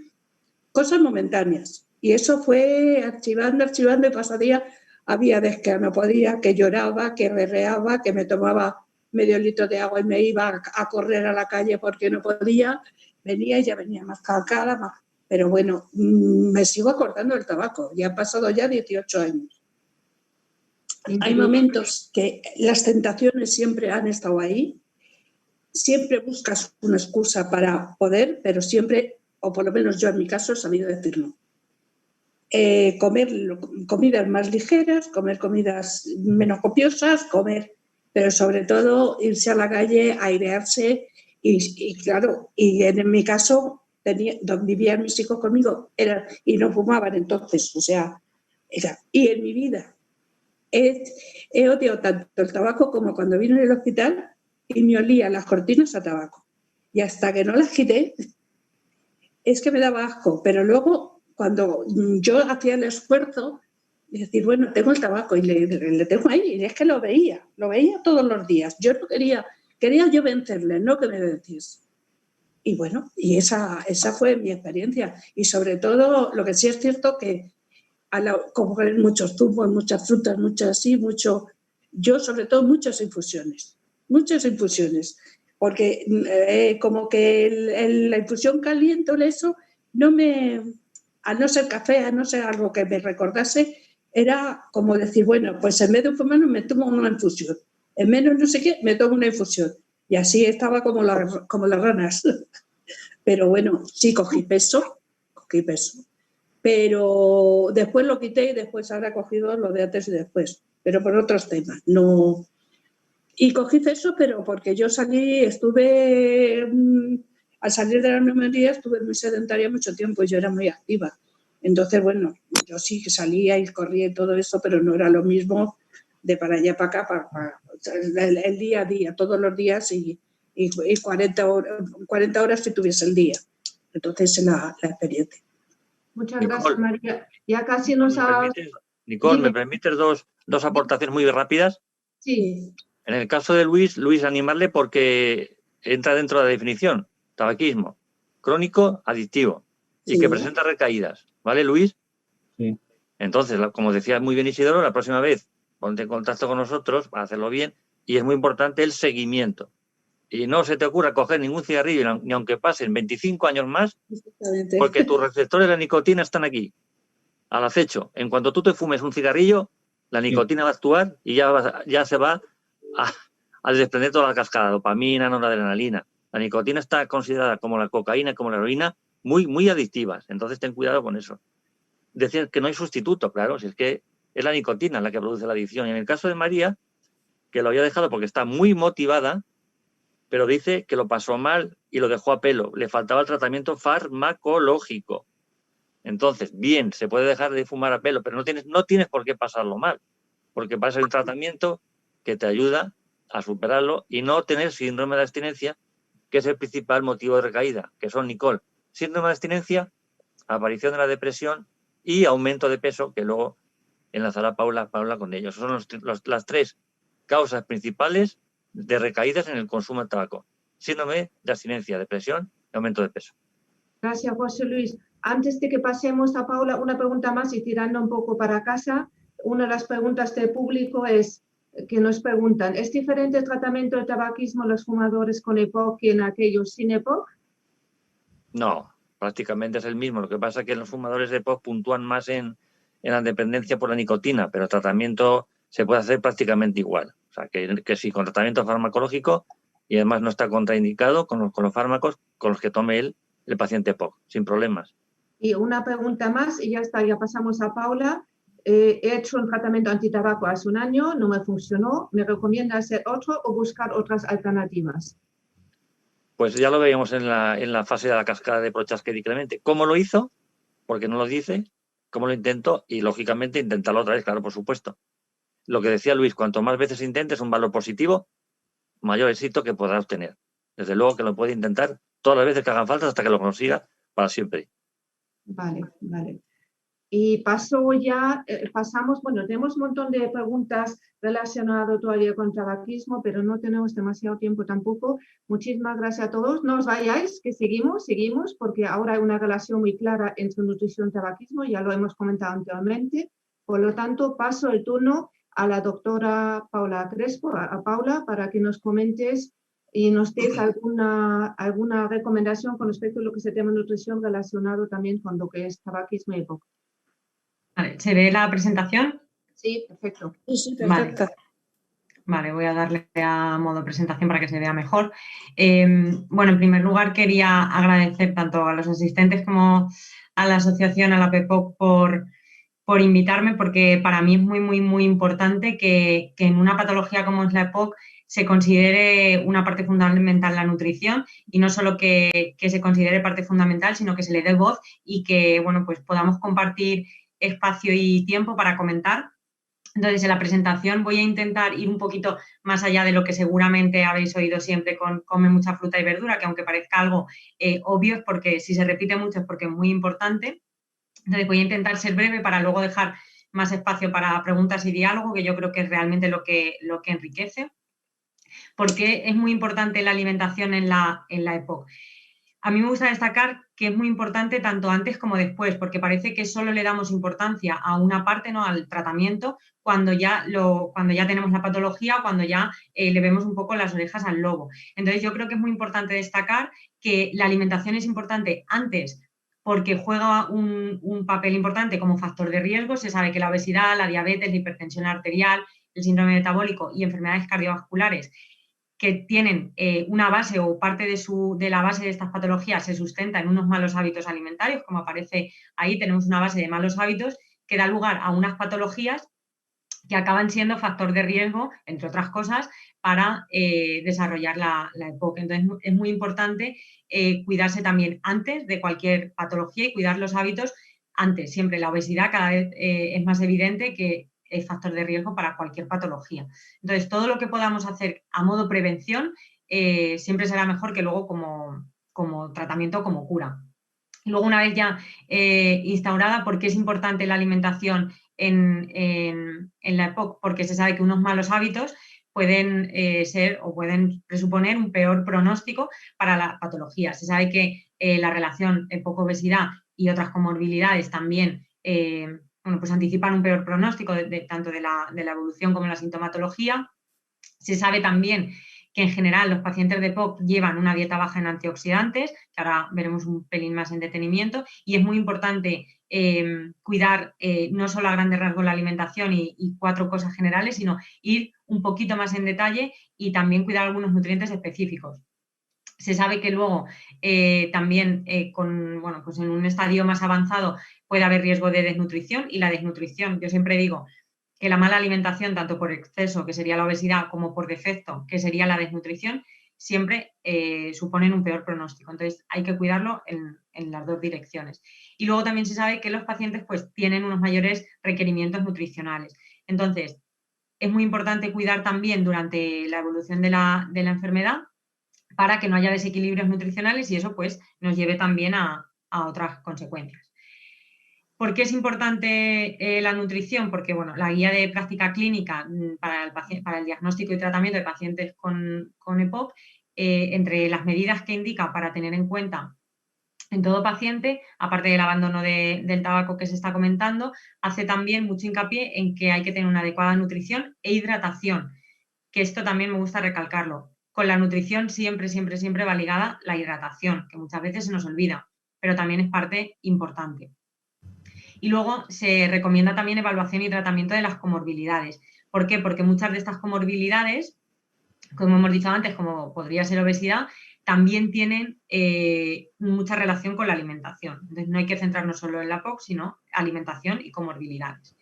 cosas momentáneas y eso fue archivando y pasadía. Había veces que no podía, que lloraba, que berreaba, que me tomaba medio litro de agua y me iba a correr a la calle porque no podía. Venía y ya venía más calcada, más. Pero bueno, me sigo acordando del tabaco. Ya han pasado ya 18 años. Hay momentos que las tentaciones siempre han estado ahí. Siempre buscas una excusa para poder, pero siempre, o por lo menos yo en mi caso, he sabido decir no. Comer comidas más ligeras, comer comidas menos copiosas, pero sobre todo irse a la calle, airearse y claro, y en mi caso, donde vivían mis hijos conmigo y no fumaban entonces, o sea, y en mi vida he odiado tanto el tabaco como cuando vine al hospital y me olía las cortinas a tabaco. Y hasta que no las quité, es que me daba asco. Pero luego, cuando yo hacía el esfuerzo de decir, bueno, tengo el tabaco y le tengo ahí, y es que lo veía todos los días. Yo no quería yo vencerle, no que me venciese. Y bueno, y esa fue mi experiencia. Y sobre todo, lo que sí es cierto que como muchos zumos, muchas frutas, yo sobre todo muchas infusiones, porque como que la infusión caliente o eso, a no ser café, a no ser algo que me recordase, era como decir, bueno, pues en vez de un fumar me tomo una infusión, en menos no sé qué, me tomo una infusión. Y así estaba como las ranas. Pero bueno, sí cogí peso. Pero después lo quité y después ahora he cogido lo de antes y después, pero por otros temas, no. Y cogí eso, pero porque yo al salir de la neumonía estuve muy sedentaria mucho tiempo y yo era muy activa. Entonces, bueno, yo sí que salía y corría y todo eso, pero no era lo mismo de para allá para acá, el día a día, todos los días y 40 horas si tuviese el día. Entonces, la experiencia.
Muchas
Nicole,
gracias, María. Ya casi nos ha...
Nicole, ¿me permites dos aportaciones muy rápidas?
Sí.
En el caso de Luis, animarle porque entra dentro de la definición. Tabaquismo crónico, adictivo y que presenta recaídas. ¿Vale, Luis?
Sí.
Entonces, como decía muy bien Isidoro, la próxima vez ponte en contacto con nosotros para hacerlo bien, y es muy importante el seguimiento. Y no se te ocurra coger ningún cigarrillo, ni aunque pasen 25 años más,
Exactamente.
porque tus receptores de la nicotina están aquí, al acecho. En cuanto tú te fumes un cigarrillo, la nicotina va a actuar y ya se va a desprender toda la cascada, dopamina, noradrenalina. La nicotina está considerada como la cocaína, como la heroína, muy, muy adictivas. Entonces ten cuidado con eso. Decir que no hay sustituto, claro, si es que es la nicotina la que produce la adicción. Y en el caso de María, que lo había dejado porque está muy motivada, pero dice que lo pasó mal y lo dejó a pelo. Le faltaba el tratamiento farmacológico. Entonces, bien, se puede dejar de fumar a pelo, pero no tienes por qué pasarlo mal, porque pasa un tratamiento que te ayuda a superarlo y no tener síndrome de abstinencia, que es el principal motivo de recaída, que son, Nicole, síndrome de abstinencia, aparición de la depresión y aumento de peso, que luego enlazará Paula con ellos. Son las tres causas principales de recaídas en el consumo de tabaco: síndrome de abstinencia, depresión y aumento de peso.
Gracias, José Luis. Antes de que pasemos a Paula, una pregunta más y tirando un poco para casa. Una de las preguntas del público que nos preguntan, ¿es diferente el tratamiento del tabaquismo en los fumadores con EPOC que en aquellos sin EPOC?
No, prácticamente es el mismo. Lo que pasa es que los fumadores de EPOC puntúan más en la dependencia por la nicotina, pero el tratamiento se puede hacer prácticamente igual. O sea, que sí, con tratamiento farmacológico, y además no está contraindicado con los fármacos con los que tome el paciente EPOC, sin problemas.
Y una pregunta más y ya está, ya pasamos a Paula. He hecho un tratamiento antitabaco hace un año, no me funcionó. ¿Me recomienda hacer otro o buscar otras alternativas?
Pues ya lo veíamos en la fase de la cascada de Prochaska y Clemente. ¿Cómo lo hizo? Porque no lo dice. ¿Cómo lo intentó? Y, lógicamente, intentarlo otra vez, claro, por supuesto. Lo que decía Luis, cuanto más veces intentes un valor positivo, mayor éxito que podrá obtener. Desde luego que lo puede intentar todas las veces que hagan falta hasta que lo consiga para siempre.
Vale, vale. Y pasamos, bueno, tenemos un montón de preguntas relacionadas todavía con tabaquismo, pero no tenemos demasiado tiempo tampoco. Muchísimas gracias a todos. No os vayáis, que seguimos, porque ahora hay una relación muy clara entre nutrición y tabaquismo, ya lo hemos comentado anteriormente. Por lo tanto, paso el turno a la doctora Paula Crespo, a Paula, para que nos comentes y nos des alguna recomendación con respecto a lo que es el tema de nutrición relacionado también con lo que es tabaquismo y EPOC.
Vale, ¿se ve la presentación?
Sí, perfecto.
Sí, perfecto.
Vale, voy a darle a modo presentación para que se vea mejor. Bueno, en primer lugar quería agradecer tanto a los asistentes como a la asociación, a la PEPOC, por invitarme, porque para mí es muy, muy, muy importante que en una patología como es la EPOC se considere una parte fundamental la nutrición, y no solo que se considere parte fundamental, sino que se le dé voz y que, bueno, pues podamos compartir espacio y tiempo para comentar. Entonces, en la presentación voy a intentar ir un poquito más allá de lo que seguramente habéis oído siempre con come mucha fruta y verdura, que aunque parezca algo obvio, es porque si se repite mucho es porque es muy importante. Entonces, voy a intentar ser breve para luego dejar más espacio para preguntas y diálogo, que yo creo que es realmente lo que enriquece. ¿Por qué es muy importante la alimentación en la EPOC? A mí me gusta destacar que es muy importante tanto antes como después, porque parece que solo le damos importancia a una parte, ¿no?, al tratamiento, cuando ya tenemos la patología, cuando ya le vemos un poco las orejas al lobo. Entonces, yo creo que es muy importante destacar que la alimentación es importante antes, porque juega un papel importante como factor de riesgo. Se sabe que la obesidad, la diabetes, la hipertensión arterial, el síndrome metabólico y enfermedades cardiovasculares que tienen una base o parte de la base de estas patologías se sustenta en unos malos hábitos alimentarios, como aparece ahí, tenemos una base de malos hábitos que da lugar a unas patologías que acaban siendo factor de riesgo, entre otras cosas, para desarrollar la EPOC. Entonces, es muy importante cuidarse también antes de cualquier patología y cuidar los hábitos antes. Siempre la obesidad cada vez es más evidente que es factor de riesgo para cualquier patología. Entonces, todo lo que podamos hacer a modo prevención siempre será mejor que luego como tratamiento, como cura. Luego, una vez ya instaurada, ¿por qué es importante la alimentación en la EPOC? Porque se sabe que unos malos hábitos pueden ser o pueden presuponer un peor pronóstico para la patología. Se sabe que la relación EPOC-obesidad y otras comorbilidades también bueno, pues anticipan un peor pronóstico tanto de la evolución como de la sintomatología. Se sabe también que en general los pacientes de EPOC llevan una dieta baja en antioxidantes, que ahora veremos un pelín más en detenimiento, y es muy importante cuidar no solo a grandes rasgos la alimentación y 4 cosas generales, sino ir un poquito más en detalle y también cuidar algunos nutrientes específicos. Se sabe que luego también pues en un estadio más avanzado puede haber riesgo de desnutrición, y la desnutrición, yo siempre digo que la mala alimentación, tanto por exceso, que sería la obesidad, como por defecto, que sería la desnutrición, siempre suponen un peor pronóstico. Entonces hay que cuidarlo en las 2 direcciones. Y luego también se sabe que los pacientes pues, tienen unos mayores requerimientos nutricionales. Entonces es muy importante cuidar también durante la evolución de la enfermedad, para que no haya desequilibrios nutricionales y eso pues nos lleve también a otras consecuencias. ¿Por qué es importante la nutrición? Porque bueno, la guía de práctica clínica para el diagnóstico y tratamiento de pacientes con EPOC, entre las medidas que indica para tener en cuenta en todo paciente, aparte del abandono del tabaco que se está comentando, hace también mucho hincapié en que hay que tener una adecuada nutrición e hidratación, que esto también me gusta recalcarlo. Con la nutrición siempre, siempre, siempre va ligada la hidratación, que muchas veces se nos olvida, pero también es parte importante. Y luego se recomienda también evaluación y tratamiento de las comorbilidades. ¿Por qué? Porque muchas de estas comorbilidades, como hemos dicho antes, como podría ser obesidad, también tienen mucha relación con la alimentación. Entonces no hay que centrarnos solo en la POC, sino alimentación y comorbilidades.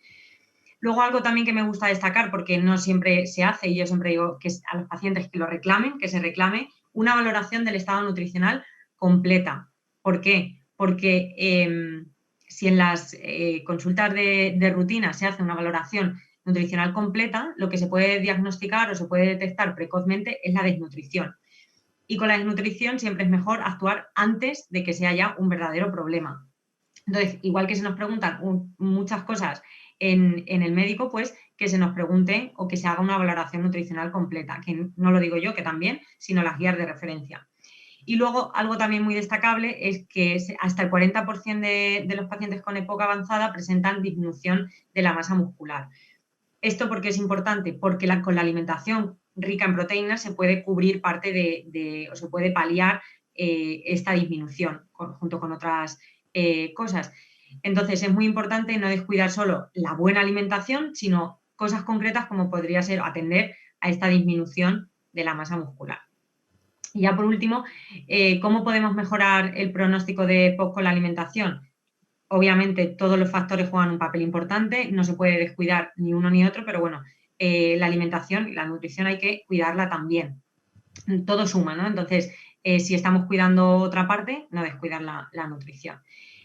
Luego algo también que me gusta destacar, porque no siempre se hace, y yo siempre digo que a los pacientes que lo reclamen, que se reclame una valoración del estado nutricional completa. ¿Por qué? Porque si en las consultas de rutina se hace una valoración nutricional completa, lo que se puede diagnosticar o se puede detectar precozmente es la desnutrición. Y con la desnutrición siempre es mejor actuar antes de que sea ya un verdadero problema. Entonces, igual que se nos preguntan muchas cosas en el médico, pues que se nos pregunte o que se haga una valoración nutricional completa, que no lo digo yo, que también, sino las guías de referencia. Y luego, algo también muy destacable es que hasta el 40% de los pacientes con EPOC avanzada presentan disminución de la masa muscular. ¿Esto por qué es importante? Porque con la alimentación rica en proteínas se puede cubrir parte o se puede paliar esta disminución junto con otras cosas. Entonces, es muy importante no descuidar solo la buena alimentación, sino cosas concretas como podría ser atender a esta disminución de la masa muscular. Y ya por último, ¿cómo podemos mejorar el pronóstico de EPOC con la alimentación? Obviamente todos los factores juegan un papel importante, no se puede descuidar ni uno ni otro, pero bueno, la alimentación y la nutrición hay que cuidarla también. Todo suma, ¿no? Entonces, si estamos cuidando otra parte, no descuidar la nutrición.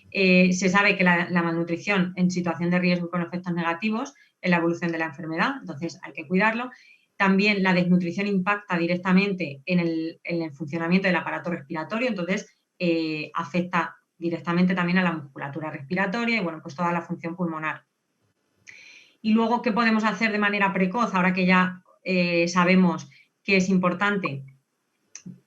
Se sabe que la malnutrición en situación de riesgo con efectos negativos en la evolución de la enfermedad, entonces hay que cuidarlo. También la desnutrición impacta directamente en el funcionamiento del aparato respiratorio, entonces afecta directamente también a la musculatura respiratoria y bueno, pues toda la función pulmonar. Y luego, ¿qué podemos hacer de manera precoz ahora que ya sabemos que es importante?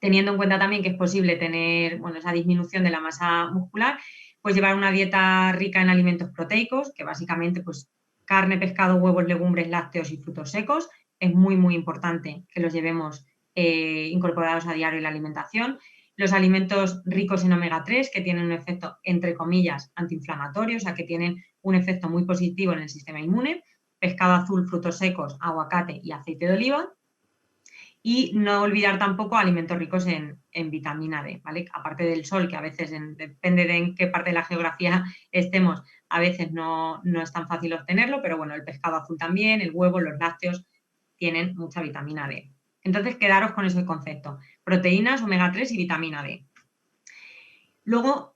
Teniendo en cuenta también que es posible tener esa disminución de la masa muscular, pues llevar una dieta rica en alimentos proteicos, que básicamente pues carne, pescado, huevos, legumbres, lácteos y frutos secos. Es muy, muy importante que los llevemos incorporados a diario en la alimentación. Los alimentos ricos en omega 3, que tienen un efecto, entre comillas, antiinflamatorio, o sea, que tienen un efecto muy positivo en el sistema inmune. Pescado azul, frutos secos, aguacate y aceite de oliva. Y no olvidar tampoco alimentos ricos en vitamina D, ¿vale? Aparte del sol, que a veces, depende de en qué parte de la geografía estemos, a veces no es tan fácil obtenerlo, pero bueno, el pescado azul también, el huevo, los lácteos tienen mucha vitamina D. Entonces, quedaros con ese concepto. Proteínas, omega 3 y vitamina D. Luego,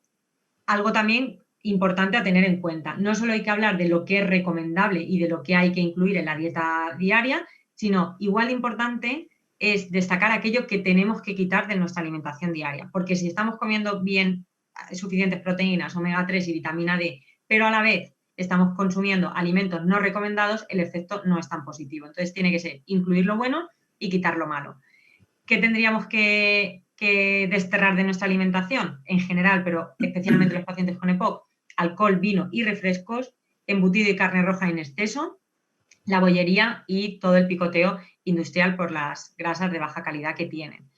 algo también importante a tener en cuenta. No solo hay que hablar de lo que es recomendable y de lo que hay que incluir en la dieta diaria, sino igual de importante es destacar aquello que tenemos que quitar de nuestra alimentación diaria. Porque si estamos comiendo bien suficientes proteínas, omega 3 y vitamina D, pero a la vez estamos consumiendo alimentos no recomendados, el efecto no es tan positivo. Entonces tiene que ser incluir lo bueno y quitar lo malo. ¿Qué tendríamos que desterrar de nuestra alimentación? En general, pero especialmente los pacientes con EPOC, alcohol, vino y refrescos, embutido y carne roja en exceso, la bollería y todo el picoteo industrial por las grasas de baja calidad que tienen.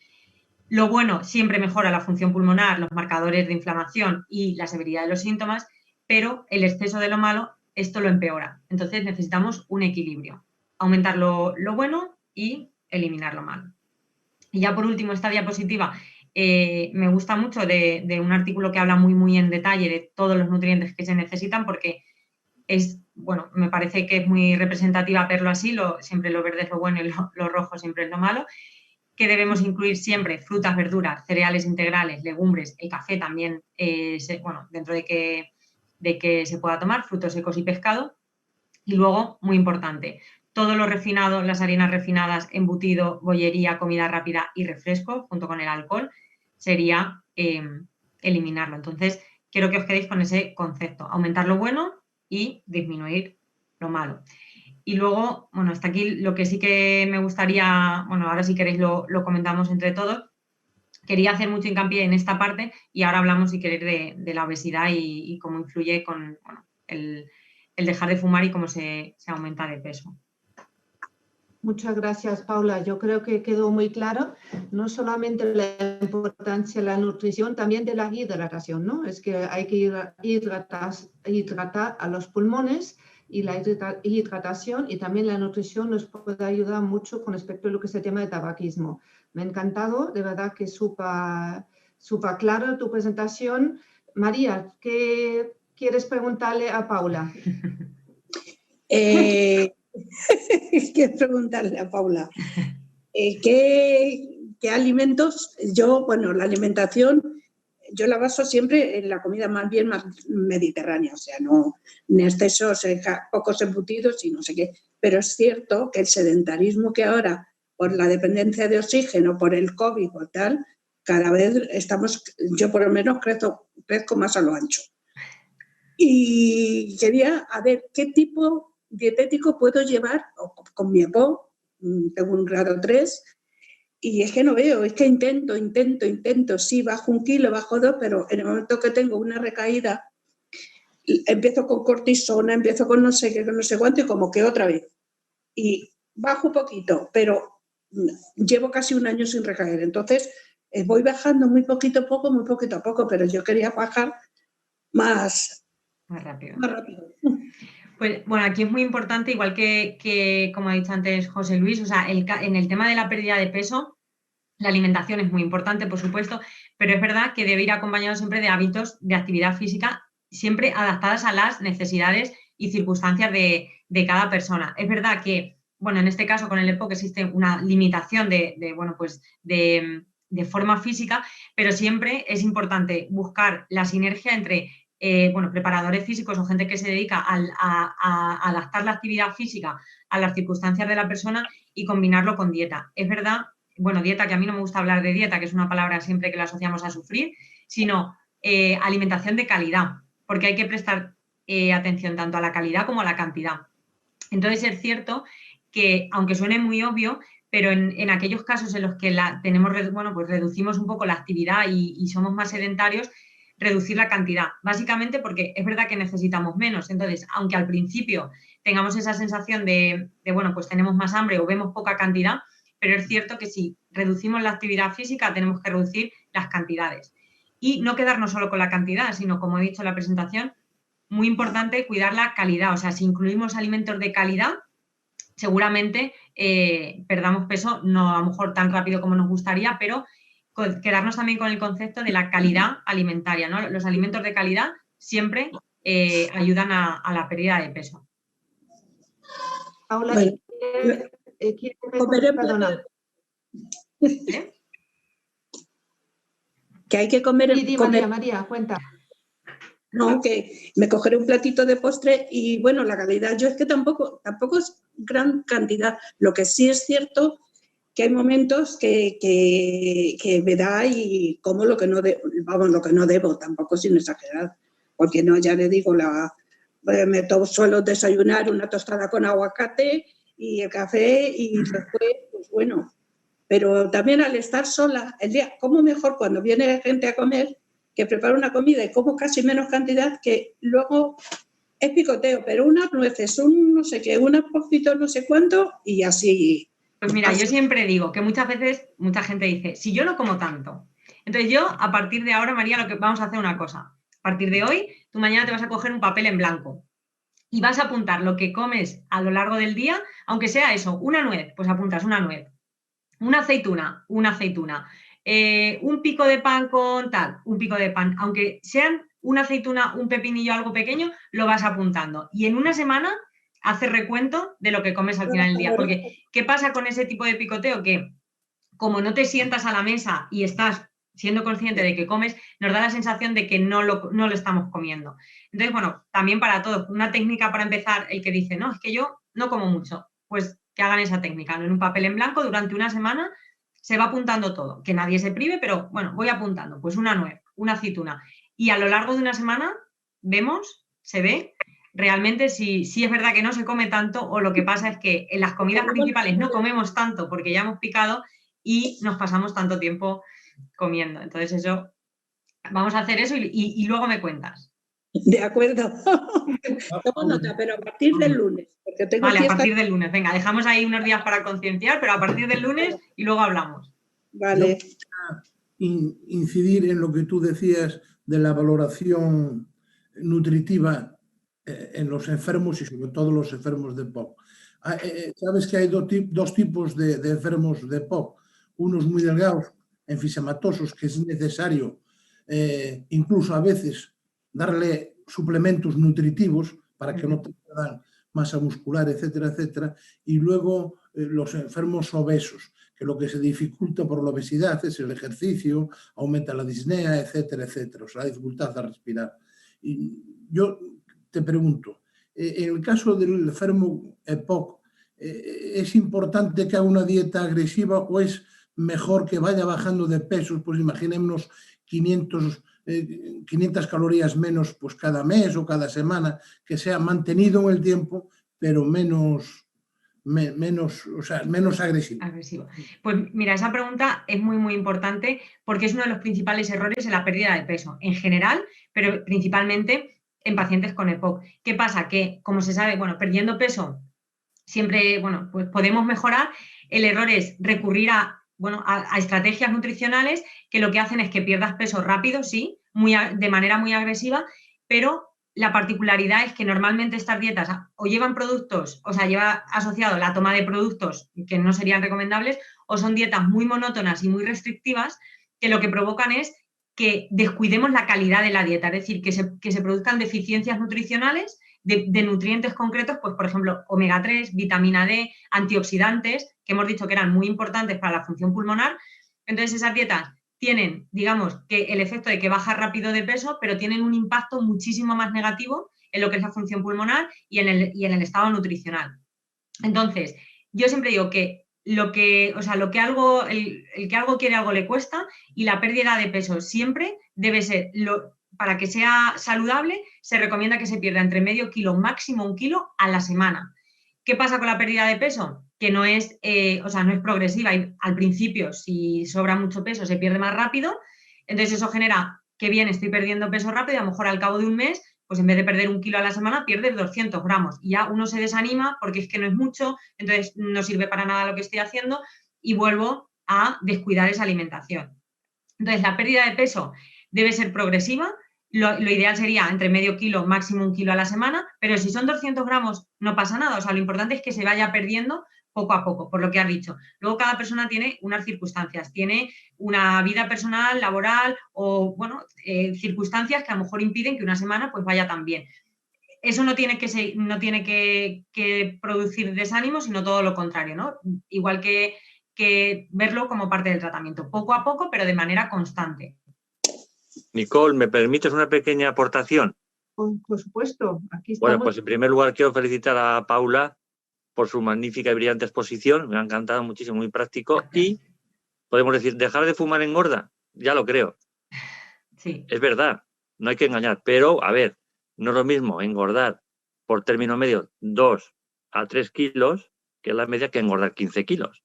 Lo bueno siempre mejora la función pulmonar, los marcadores de inflamación y la severidad de los síntomas, pero el exceso de lo malo, esto lo empeora. Entonces necesitamos un equilibrio, aumentar lo bueno y eliminar lo malo. Y ya por último, esta diapositiva me gusta mucho de un artículo que habla muy en detalle de todos los nutrientes que se necesitan, porque bueno, me parece que es muy representativa verlo así, siempre lo verde es lo bueno y lo rojo siempre es lo malo, que debemos incluir siempre frutas, verduras, cereales integrales, legumbres, el café también, bueno, dentro de que se pueda tomar, frutos secos y pescado. Y luego, muy importante, todo lo refinado, las harinas refinadas, embutido, bollería, comida rápida y refresco, junto con el alcohol, sería eliminarlo. Entonces, quiero que os quedéis con ese concepto, aumentar lo bueno y disminuir lo malo. Y luego, bueno, hasta aquí lo que sí que me gustaría, bueno, ahora si queréis lo comentamos entre todos. Quería hacer mucho hincapié en esta parte y ahora hablamos, si queréis, de la obesidad y cómo influye con el dejar de fumar y cómo se aumenta de peso.
Muchas gracias, Paula. Yo creo que quedó muy claro, no solamente la importancia de la nutrición, también de la hidratación, ¿no? Es que hay que hidratar a los pulmones, y la hidratación y también la nutrición nos puede ayudar mucho con respecto a lo que es el tema de tabaquismo. Me ha encantado, de verdad que súper claro tu presentación. María, ¿qué quieres preguntarle a Paula?
Quiero preguntarle a Paula, ¿qué alimentos? Bueno, la alimentación yo la baso siempre en la comida más mediterránea, o sea, no en excesos, pocos embutidos y no sé qué. Pero es cierto que el sedentarismo que ahora, por la dependencia de oxígeno, por el COVID o tal, cada vez yo por lo menos crezco más a lo ancho. Y quería, a ver, ¿qué tipo dietético puedo llevar con mi EPOC? Tengo un grado 3 y es que no veo, es que intento, sí, bajo 1 kilo, bajo 2, pero en el momento que tengo una recaída, empiezo con cortisona, empiezo con no sé qué, con no sé cuánto y como que otra vez. Y bajo un poquito, pero llevo casi 1 año sin recaer, entonces voy bajando muy poquito a poco, pero yo quería bajar más rápido.
Pues bueno, aquí es muy importante, igual que como ha dicho antes José Luis, o sea, en el tema de la pérdida de peso, la alimentación es muy importante, por supuesto, pero es verdad que debe ir acompañado siempre de hábitos de actividad física, siempre adaptadas a las necesidades y circunstancias de cada persona. Es verdad que, bueno, en este caso con el EPOC existe una limitación de forma física, pero siempre es importante buscar la sinergia entre preparadores físicos o gente que se dedica a adaptar la actividad física a las circunstancias de la persona y combinarlo con dieta. Es verdad, bueno, dieta, que a mí no me gusta hablar de dieta, que es una palabra siempre que la asociamos a sufrir, sino alimentación de calidad, porque hay que prestar atención tanto a la calidad como a la cantidad. Entonces es cierto que, aunque suene muy obvio, pero en aquellos casos en los que reducimos un poco la actividad y somos más sedentarios, reducir la cantidad, básicamente porque es verdad que necesitamos menos. Entonces, aunque al principio tengamos esa sensación de pues tenemos más hambre o vemos poca cantidad, pero es cierto que si reducimos la actividad física tenemos que reducir las cantidades. Y no quedarnos solo con la cantidad, sino, como he dicho en la presentación, muy importante cuidar la calidad. O sea, si incluimos alimentos de calidad, seguramente perdamos peso, no a lo mejor tan rápido como nos gustaría, pero quedarnos también con el concepto de la calidad alimentaria, ¿no? Los alimentos de calidad siempre ayudan a la pérdida de peso.
Paula,
perdona. Que hay que comer...
María, cuenta.
No, que me cogeré un platito de postre y, bueno, la calidad, yo es que tampoco es gran cantidad. Lo que sí es cierto que hay momentos que me da y como lo que no debo, tampoco sin exagerar, porque no, ya le digo, suelo desayunar una tostada con aguacate y el café y después, pues bueno, pero también al estar sola, el día, como mejor cuando viene gente a comer, que preparo una comida y como casi menos cantidad, que luego Es picoteo, pero unas nueces, un no sé qué, unos pocitos no sé cuánto y así.
Pues mira, yo siempre digo que muchas veces mucha gente dice, si yo no como tanto. Entonces yo, a partir de ahora, María, lo que vamos a hacer una cosa. A partir de hoy, tú mañana te vas a coger un papel en blanco y vas a apuntar lo que comes a lo largo del día, aunque sea eso, una nuez, pues apuntas una nuez, una aceituna, un pico de pan con tal, un pico de pan, aunque sean una aceituna, un pepinillo, algo pequeño, lo vas apuntando. Y en una semana haces recuento de lo que comes al final del día. Porque, ¿qué pasa con ese tipo de picoteo? Que como no te sientas a la mesa y estás siendo consciente de que comes, nos da la sensación de que no lo estamos comiendo. Entonces, bueno, también para todos, una técnica para empezar, el que dice, no, es que yo no como mucho, pues que hagan esa técnica, ¿no? En un papel en blanco durante una semana se va apuntando todo, que nadie se prive, pero bueno, voy apuntando, pues una nuez, una aceituna. Y a lo largo de una semana vemos, se ve realmente si es verdad que no se come tanto o lo que pasa es que en las comidas principales no comemos tanto porque ya hemos picado y nos pasamos tanto tiempo comiendo. Entonces eso, vamos a hacer eso y luego me cuentas.
De acuerdo. Tomo nota, pero a partir del lunes. Porque tengo
vale, a partir del lunes. Venga, dejamos ahí unos días para concienciar, pero a partir del lunes y luego hablamos.
Vale.
Incidir en lo que tú decías de la valoración nutritiva en los enfermos y sobre todo los enfermos de EPOC. Sabes que hay dos tipos de enfermos de EPOC, unos muy delgados, enfisematosos, que es necesario incluso a veces darle suplementos nutritivos para que no te pierdan masa muscular, etcétera, etcétera, y luego los enfermos obesos, que lo que se dificulta por la obesidad es el ejercicio, aumenta la disnea, etcétera, etcétera, o sea, la dificultad a respirar. Y yo te pregunto, en el caso del enfermo EPOC, ¿es importante que haga una dieta agresiva o es mejor que vaya bajando de pesos? Pues imaginémonos 500 calorías menos pues cada mes o cada semana, que sea mantenido en el tiempo, pero menos agresivo.
Pues mira, esa pregunta es muy, muy importante porque es uno de los principales errores en la pérdida de peso, en general, pero principalmente en pacientes con EPOC. ¿Qué pasa? Que, como se sabe, bueno, perdiendo peso siempre, bueno, pues podemos mejorar. El error es recurrir a estrategias nutricionales que lo que hacen es que pierdas peso rápido, sí, de manera muy agresiva, pero la particularidad es que normalmente estas dietas o llevan productos, o sea, lleva asociado la toma de productos que no serían recomendables, o son dietas muy monótonas y muy restrictivas que lo que provocan es que descuidemos la calidad de la dieta, es decir, que se produzcan deficiencias nutricionales de nutrientes concretos, pues por ejemplo, omega 3, vitamina D, antioxidantes, que hemos dicho que eran muy importantes para la función pulmonar. Entonces esas dietas tienen, digamos, que el efecto de que baja rápido de peso, pero tienen un impacto muchísimo más negativo en lo que es la función pulmonar y en el estado nutricional. Entonces, yo siempre digo que el que algo quiere, algo le cuesta, y la pérdida de peso siempre debe ser, para que sea saludable, se recomienda que se pierda entre medio kilo, máximo 1 kilo a la semana. ¿Qué pasa con la pérdida de peso? Que no es progresiva y al principio, si sobra mucho peso, se pierde más rápido. Entonces eso genera que bien, estoy perdiendo peso rápido y a lo mejor al cabo de un mes, pues en vez de perder 1 kilo a la semana, pierdes 200 gramos. Y ya uno se desanima porque es que no es mucho, entonces no sirve para nada lo que estoy haciendo y vuelvo a descuidar esa alimentación. Entonces la pérdida de peso debe ser progresiva. Lo ideal sería entre medio kilo, máximo 1 kilo a la semana, pero si son 200 gramos no pasa nada. O sea, lo importante es que se vaya perdiendo poco a poco, por lo que has dicho. Luego cada persona tiene unas circunstancias, tiene una vida personal, laboral o, circunstancias que a lo mejor impiden que una semana pues vaya tan bien. Eso no tiene que producir desánimo, sino todo lo contrario, ¿no? Igual que verlo como parte del tratamiento, poco a poco, pero de manera constante.
Nicole, ¿me permites una pequeña aportación?
Por supuesto, aquí estamos.
Bueno, pues en primer lugar quiero felicitar a Paula por su magnífica y brillante exposición. Me ha encantado muchísimo, muy práctico. Y podemos decir, dejar de fumar engorda, ya lo creo.
Sí.
Es verdad, no hay que engañar. Pero, a ver, no es lo mismo engordar por término medio 2 a 3 kilos, que es la media, que engordar 15 kilos.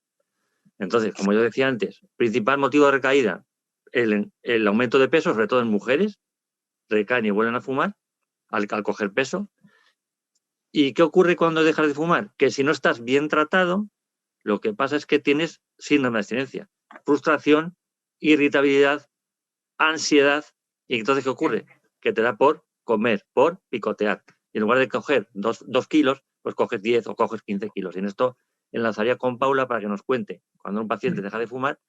Entonces, como yo decía antes, principal motivo de recaída, el aumento de peso, sobre todo en mujeres, recaen y vuelven a fumar al coger peso. ¿Y qué ocurre cuando dejas de fumar? Que si no estás bien tratado, lo que pasa es que tienes síndrome de abstinencia, frustración, irritabilidad, ansiedad. ¿Y entonces qué ocurre? Que te da por comer, por picotear. Y en lugar de coger 2 kilos, pues coges 10 o coges 15 kilos. Y en esto enlazaría con Paula para que nos cuente, cuando un paciente deja de fumar,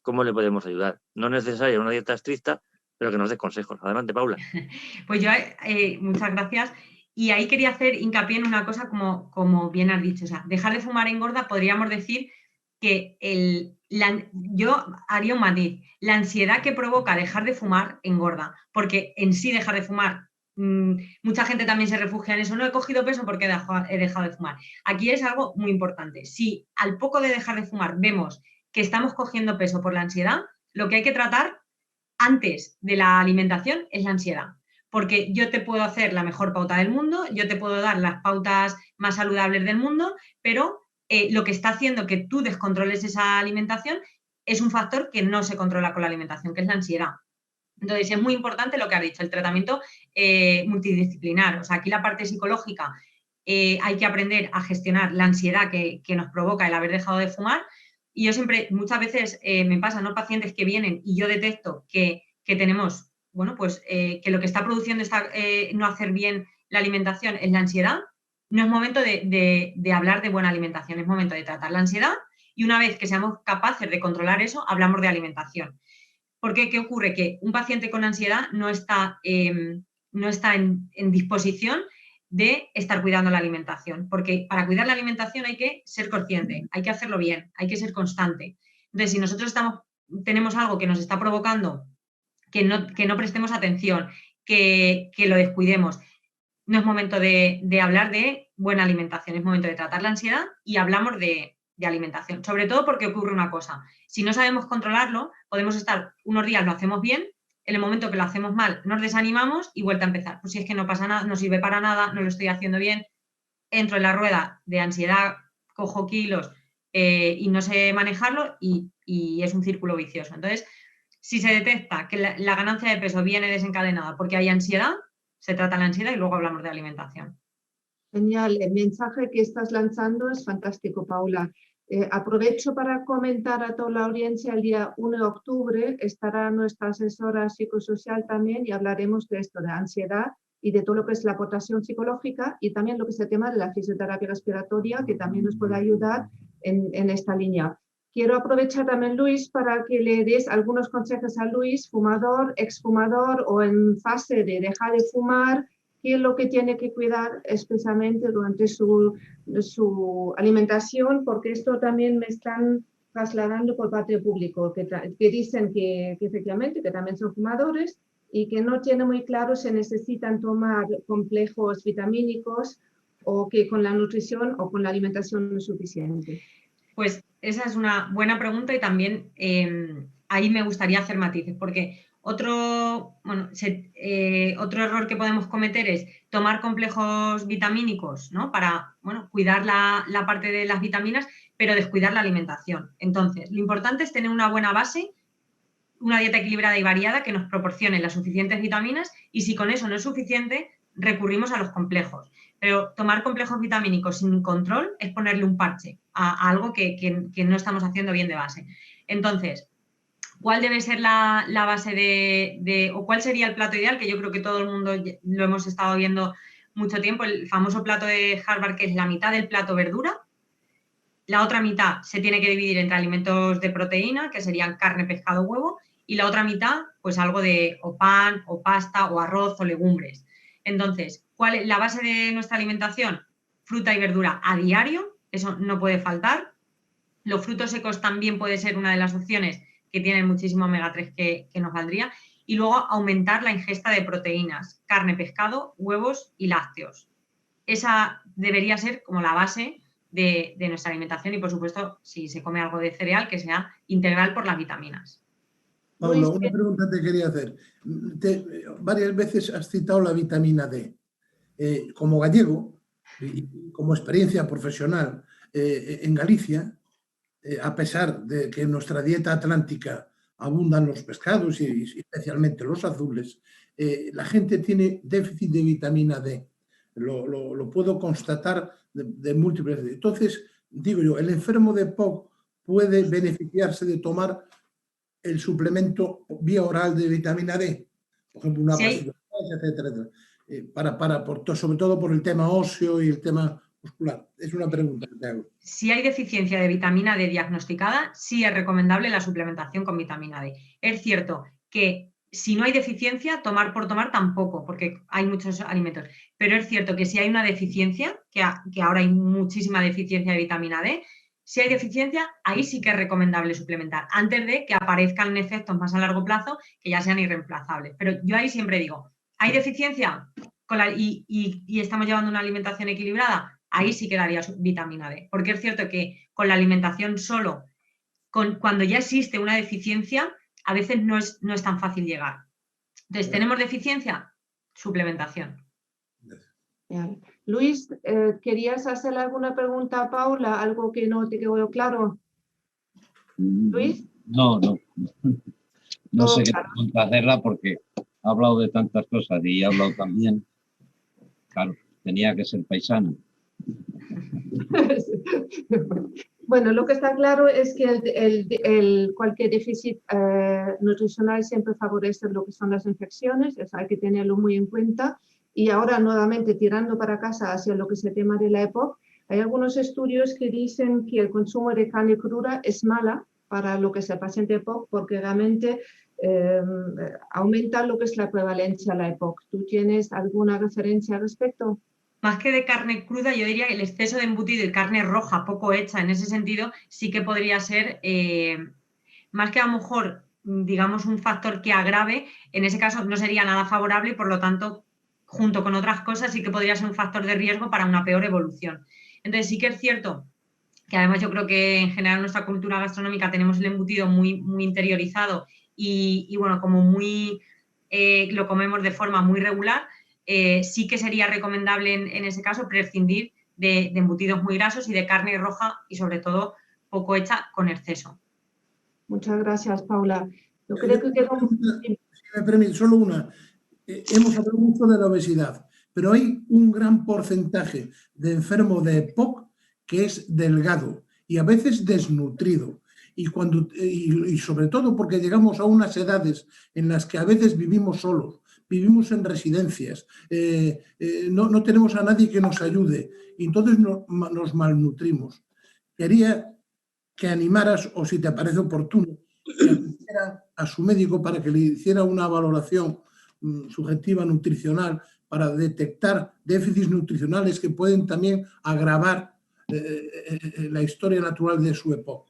cómo le podemos ayudar. No es necesaria una dieta estricta, pero que nos dé consejos. Adelante, Paula.
Pues yo, muchas gracias. Y ahí quería hacer hincapié en una cosa, como bien has dicho. O sea, dejar de fumar engorda, podríamos decir que yo haría un matiz. La ansiedad que provoca dejar de fumar engorda, porque en sí dejar de fumar, mucha gente también se refugia en eso. No he cogido peso porque he dejado de fumar. Aquí es algo muy importante. Si al poco de dejar de fumar vemos que estamos cogiendo peso por la ansiedad, lo que hay que tratar antes de la alimentación es la ansiedad. Porque yo te puedo hacer la mejor pauta del mundo, yo te puedo dar las pautas más saludables del mundo, pero lo que está haciendo que tú descontroles esa alimentación es un factor que no se controla con la alimentación, que es la ansiedad. Entonces, es muy importante lo que ha dicho, el tratamiento multidisciplinar. O sea, aquí la parte psicológica, hay que aprender a gestionar la ansiedad que nos provoca el haber dejado de fumar. Y yo siempre, muchas veces me pasa, ¿no? Pacientes que vienen y yo detecto que tenemos, bueno, pues que lo que está produciendo no hacer bien la alimentación es la ansiedad. No es momento de hablar de buena alimentación, es momento de tratar la ansiedad y una vez que seamos capaces de controlar eso, hablamos de alimentación. Porque, ¿qué ocurre? Que un paciente con ansiedad no está en disposición de estar cuidando la alimentación, porque para cuidar la alimentación hay que ser consciente, hay que hacerlo bien, hay que ser constante. Entonces, si nosotros tenemos algo que nos está provocando que no prestemos atención, que lo descuidemos, no es momento de hablar de buena alimentación, es momento de tratar la ansiedad y hablamos de alimentación. Sobre todo porque ocurre una cosa, si no sabemos controlarlo, podemos estar unos días, lo hacemos bien, en el momento que lo hacemos mal, nos desanimamos y vuelta a empezar. Pues si es que no pasa nada, no sirve para nada, no lo estoy haciendo bien, entro en la rueda de ansiedad, cojo kilos y no sé manejarlo y es un círculo vicioso. Entonces, si se detecta que la ganancia de peso viene desencadenada porque hay ansiedad, se trata la ansiedad y luego hablamos de alimentación.
Genial, el mensaje que estás lanzando es fantástico, Paula. Aprovecho para comentar a toda la audiencia, el día 1 de octubre estará nuestra asesora psicosocial también y hablaremos de esto, de ansiedad y de todo lo que es la aportación psicológica y también lo que es el tema de la fisioterapia respiratoria, que también nos puede ayudar en esta línea. Quiero aprovechar también, Luis, para que le des algunos consejos a Luis, fumador, exfumador o en fase de dejar de fumar, qué es lo que tiene que cuidar especialmente durante su alimentación, porque esto también me están trasladando por parte del público, que dicen que efectivamente que también son fumadores y que no tienen muy claro si necesitan tomar complejos vitamínicos o que con la nutrición o con la alimentación no es suficiente.
Pues esa es una buena pregunta y también ahí me gustaría hacer matices, porque otro error que podemos cometer es tomar complejos vitamínicos, ¿no? Para cuidar la parte de las vitaminas, pero descuidar la alimentación. Entonces, lo importante es tener una buena base, una dieta equilibrada y variada que nos proporcione las suficientes vitaminas y si con eso no es suficiente, recurrimos a los complejos. Pero tomar complejos vitamínicos sin control es ponerle un parche a algo que no estamos haciendo bien de base. Entonces, ¿cuál debe ser la base o cuál sería el plato ideal? Que yo creo que todo el mundo lo hemos estado viendo mucho tiempo, el famoso plato de Harvard, que es la mitad del plato verdura, la otra mitad se tiene que dividir entre alimentos de proteína, que serían carne, pescado, huevo, y la otra mitad, pues algo de o pan, o pasta, o arroz, o legumbres. Entonces, ¿cuál es la base de nuestra alimentación? Fruta y verdura a diario, eso no puede faltar. Los frutos secos también puede ser una de las opciones que tienen muchísimo omega 3 que nos valdría. Y luego aumentar la ingesta de proteínas, carne, pescado, huevos y lácteos. Esa debería ser como la base de nuestra alimentación y, por supuesto, si se come algo de cereal, que sea integral por las vitaminas.
Paula, una pregunta te quería hacer. Varias veces has citado la vitamina D. Como gallego, y como experiencia profesional en Galicia, a pesar de que en nuestra dieta atlántica abundan los pescados y especialmente los azules, la gente tiene déficit de vitamina D. lo puedo constatar de múltiples veces. Entonces, digo yo, el enfermo de EPOC puede beneficiarse de tomar el suplemento vía oral de vitamina D, por ejemplo, una pastilla, etcétera, etcétera, sobre todo por el tema óseo y el tema muscular. Es una pregunta que te hago.
Si hay deficiencia de vitamina D diagnosticada, sí es recomendable la suplementación con vitamina D. Es cierto que si no hay deficiencia, tomar por tomar tampoco, porque hay muchos alimentos. Pero es cierto que si hay una deficiencia, que ahora hay muchísima deficiencia de vitamina D, si hay deficiencia, ahí sí que es recomendable suplementar, antes de que aparezcan efectos más a largo plazo que ya sean irreemplazables. Pero yo ahí siempre digo, ¿hay deficiencia y estamos llevando una alimentación equilibrada? Ahí sí que daría vitamina D, porque es cierto que con la alimentación solo, cuando ya existe una deficiencia, a veces no es tan fácil llegar. Entonces, ¿tenemos deficiencia? Suplementación.
Bien. Luis, ¿querías hacerle alguna pregunta a Paula? ¿Algo que no te quedó claro? ¿Luis?
No sé qué
Claro.
pregunta hacerla porque ha hablado de tantas cosas y ha hablado también. Claro, tenía que ser paisano.
Bueno, lo que está claro es que cualquier déficit nutricional siempre favorece lo que son las infecciones, eso hay que tenerlo muy en cuenta. Y ahora, nuevamente, tirando para casa hacia lo que es el tema de la EPOC, hay algunos estudios que dicen que el consumo de carne cruda es mala para lo que es el paciente EPOC, porque realmente aumenta lo que es la prevalencia de la EPOC. ¿Tú tienes alguna referencia al respecto?
Más que de carne cruda, yo diría que el exceso de embutido y carne roja poco hecha, en ese sentido, sí que podría ser, más que a lo mejor, digamos, un factor que agrave, en ese caso no sería nada favorable y por lo tanto, junto con otras cosas, sí que podría ser un factor de riesgo para una peor evolución. Entonces sí que es cierto que además yo creo que en general en nuestra cultura gastronómica tenemos el embutido muy, muy interiorizado y bueno, como muy, lo comemos de forma muy regular. Sí que sería recomendable en ese caso prescindir de embutidos muy grasos y de carne roja y sobre todo poco hecha con exceso.
Muchas gracias, Paula. Yo creo que quedó...
Si me permite, solo una. Hemos hablado mucho de la obesidad, pero hay un gran porcentaje de enfermo de EPOC que es delgado y a veces desnutrido. Y sobre todo porque llegamos a unas edades en las que a veces vivimos solos, vivimos en residencias, no tenemos a nadie que nos ayude y entonces nos malnutrimos. Quería que animaras, o si te parece oportuno, que acudiera a su médico para que le hiciera una valoración subjetiva nutricional para detectar déficits nutricionales que pueden también agravar la historia natural de su EPOC.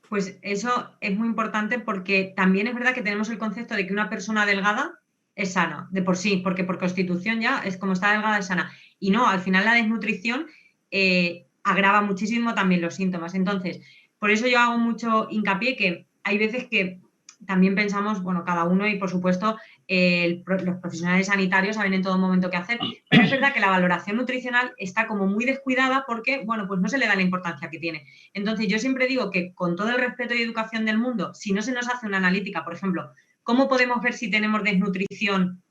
Pues eso es muy importante porque también es verdad que tenemos el concepto de que una persona delgada es sana, de por sí, porque por constitución ya es como está delgada es sana. Y no, al final la desnutrición agrava muchísimo también los síntomas. Entonces, por eso yo hago mucho hincapié que hay veces que también pensamos, bueno, cada uno y por supuesto los profesionales sanitarios saben en todo momento qué hacer, pero es verdad que la valoración nutricional está como muy descuidada porque, bueno, pues no se le da la importancia que tiene. Entonces yo siempre digo que con todo el respeto y educación del mundo, si no se nos hace una analítica, por ejemplo, ¿cómo podemos ver si tenemos desnutrición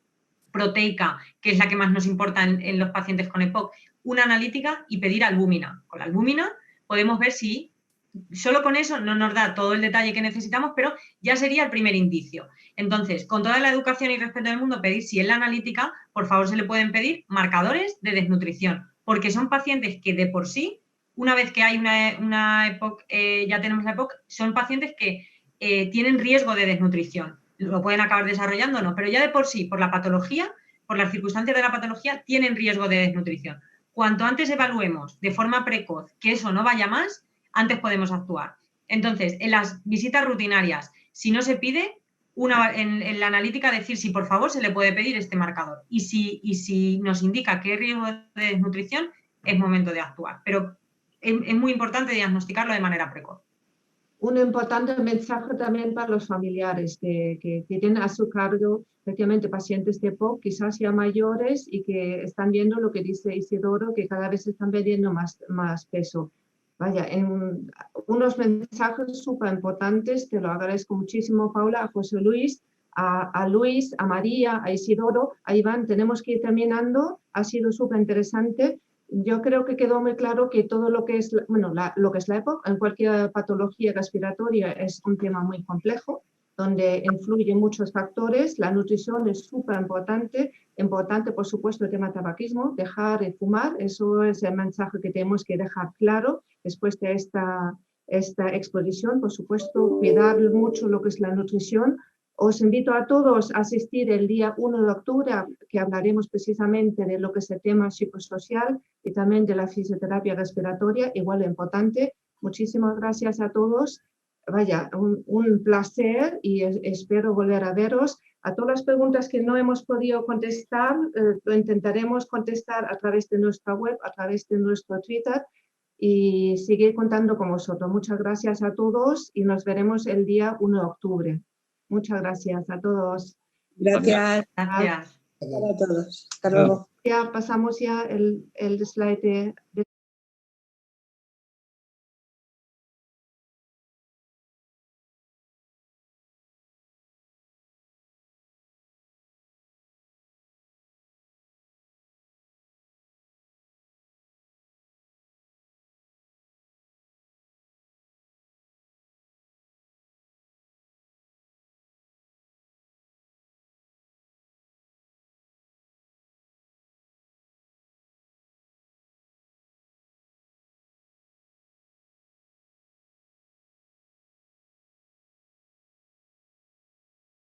proteica, que es la que más nos importa en los pacientes con EPOC? Una analítica y pedir albúmina. Con la albúmina podemos ver si solo con eso no nos da todo el detalle que necesitamos, pero ya sería el primer indicio. Entonces, con toda la educación y respeto del mundo, pedir si en la analítica, por favor, se le pueden pedir marcadores de desnutrición, porque son pacientes que de por sí, una vez que hay una EPOC, ya tenemos la EPOC, son pacientes que tienen riesgo de desnutrición. Lo pueden acabar desarrollando o no, pero ya de por sí, por la patología, por las circunstancias de la patología, tienen riesgo de desnutrición. Cuanto antes evaluemos de forma precoz que eso no vaya más, antes podemos actuar. Entonces, en las visitas rutinarias, si no se pide, en la analítica decir si por favor se le puede pedir este marcador y si nos indica que hay riesgo de desnutrición, es momento de actuar. Pero es muy importante diagnosticarlo de manera precoz.
Un importante mensaje también para los familiares que tienen a su cargo efectivamente pacientes de EPOC, quizás ya mayores y que están viendo lo que dice Isidoro, que cada vez están perdiendo más peso. Vaya, unos mensajes súper importantes, te lo agradezco muchísimo, Paula, a José Luis, a Luis, a María, a Isidoro, a Iván. Tenemos que ir terminando. Ha sido súper interesante. Yo creo que quedó muy claro que todo lo que es, bueno, lo que es la EPOC, en cualquier patología respiratoria, es un tema muy complejo, donde influyen muchos factores. La nutrición es súper importante. Importante, por supuesto, el tema del tabaquismo, dejar de fumar. Eso es el mensaje que tenemos que dejar claro después de esta exposición. Por supuesto, cuidar mucho lo que es la nutrición. Os invito a todos a asistir el día 1 de octubre, que hablaremos precisamente de lo que es el tema psicosocial y también de la fisioterapia respiratoria, igual de importante. Muchísimas gracias a todos. Vaya, un placer y espero volver a veros. A todas las preguntas que no hemos podido contestar, lo intentaremos contestar a través de nuestra web, a través de nuestro Twitter, y seguir contando con vosotros. Muchas gracias a todos y nos veremos el día 1 de octubre. Muchas gracias a todos.
Gracias.
Gracias.
A todos. Hasta luego.
Ya pasamos ya el slide de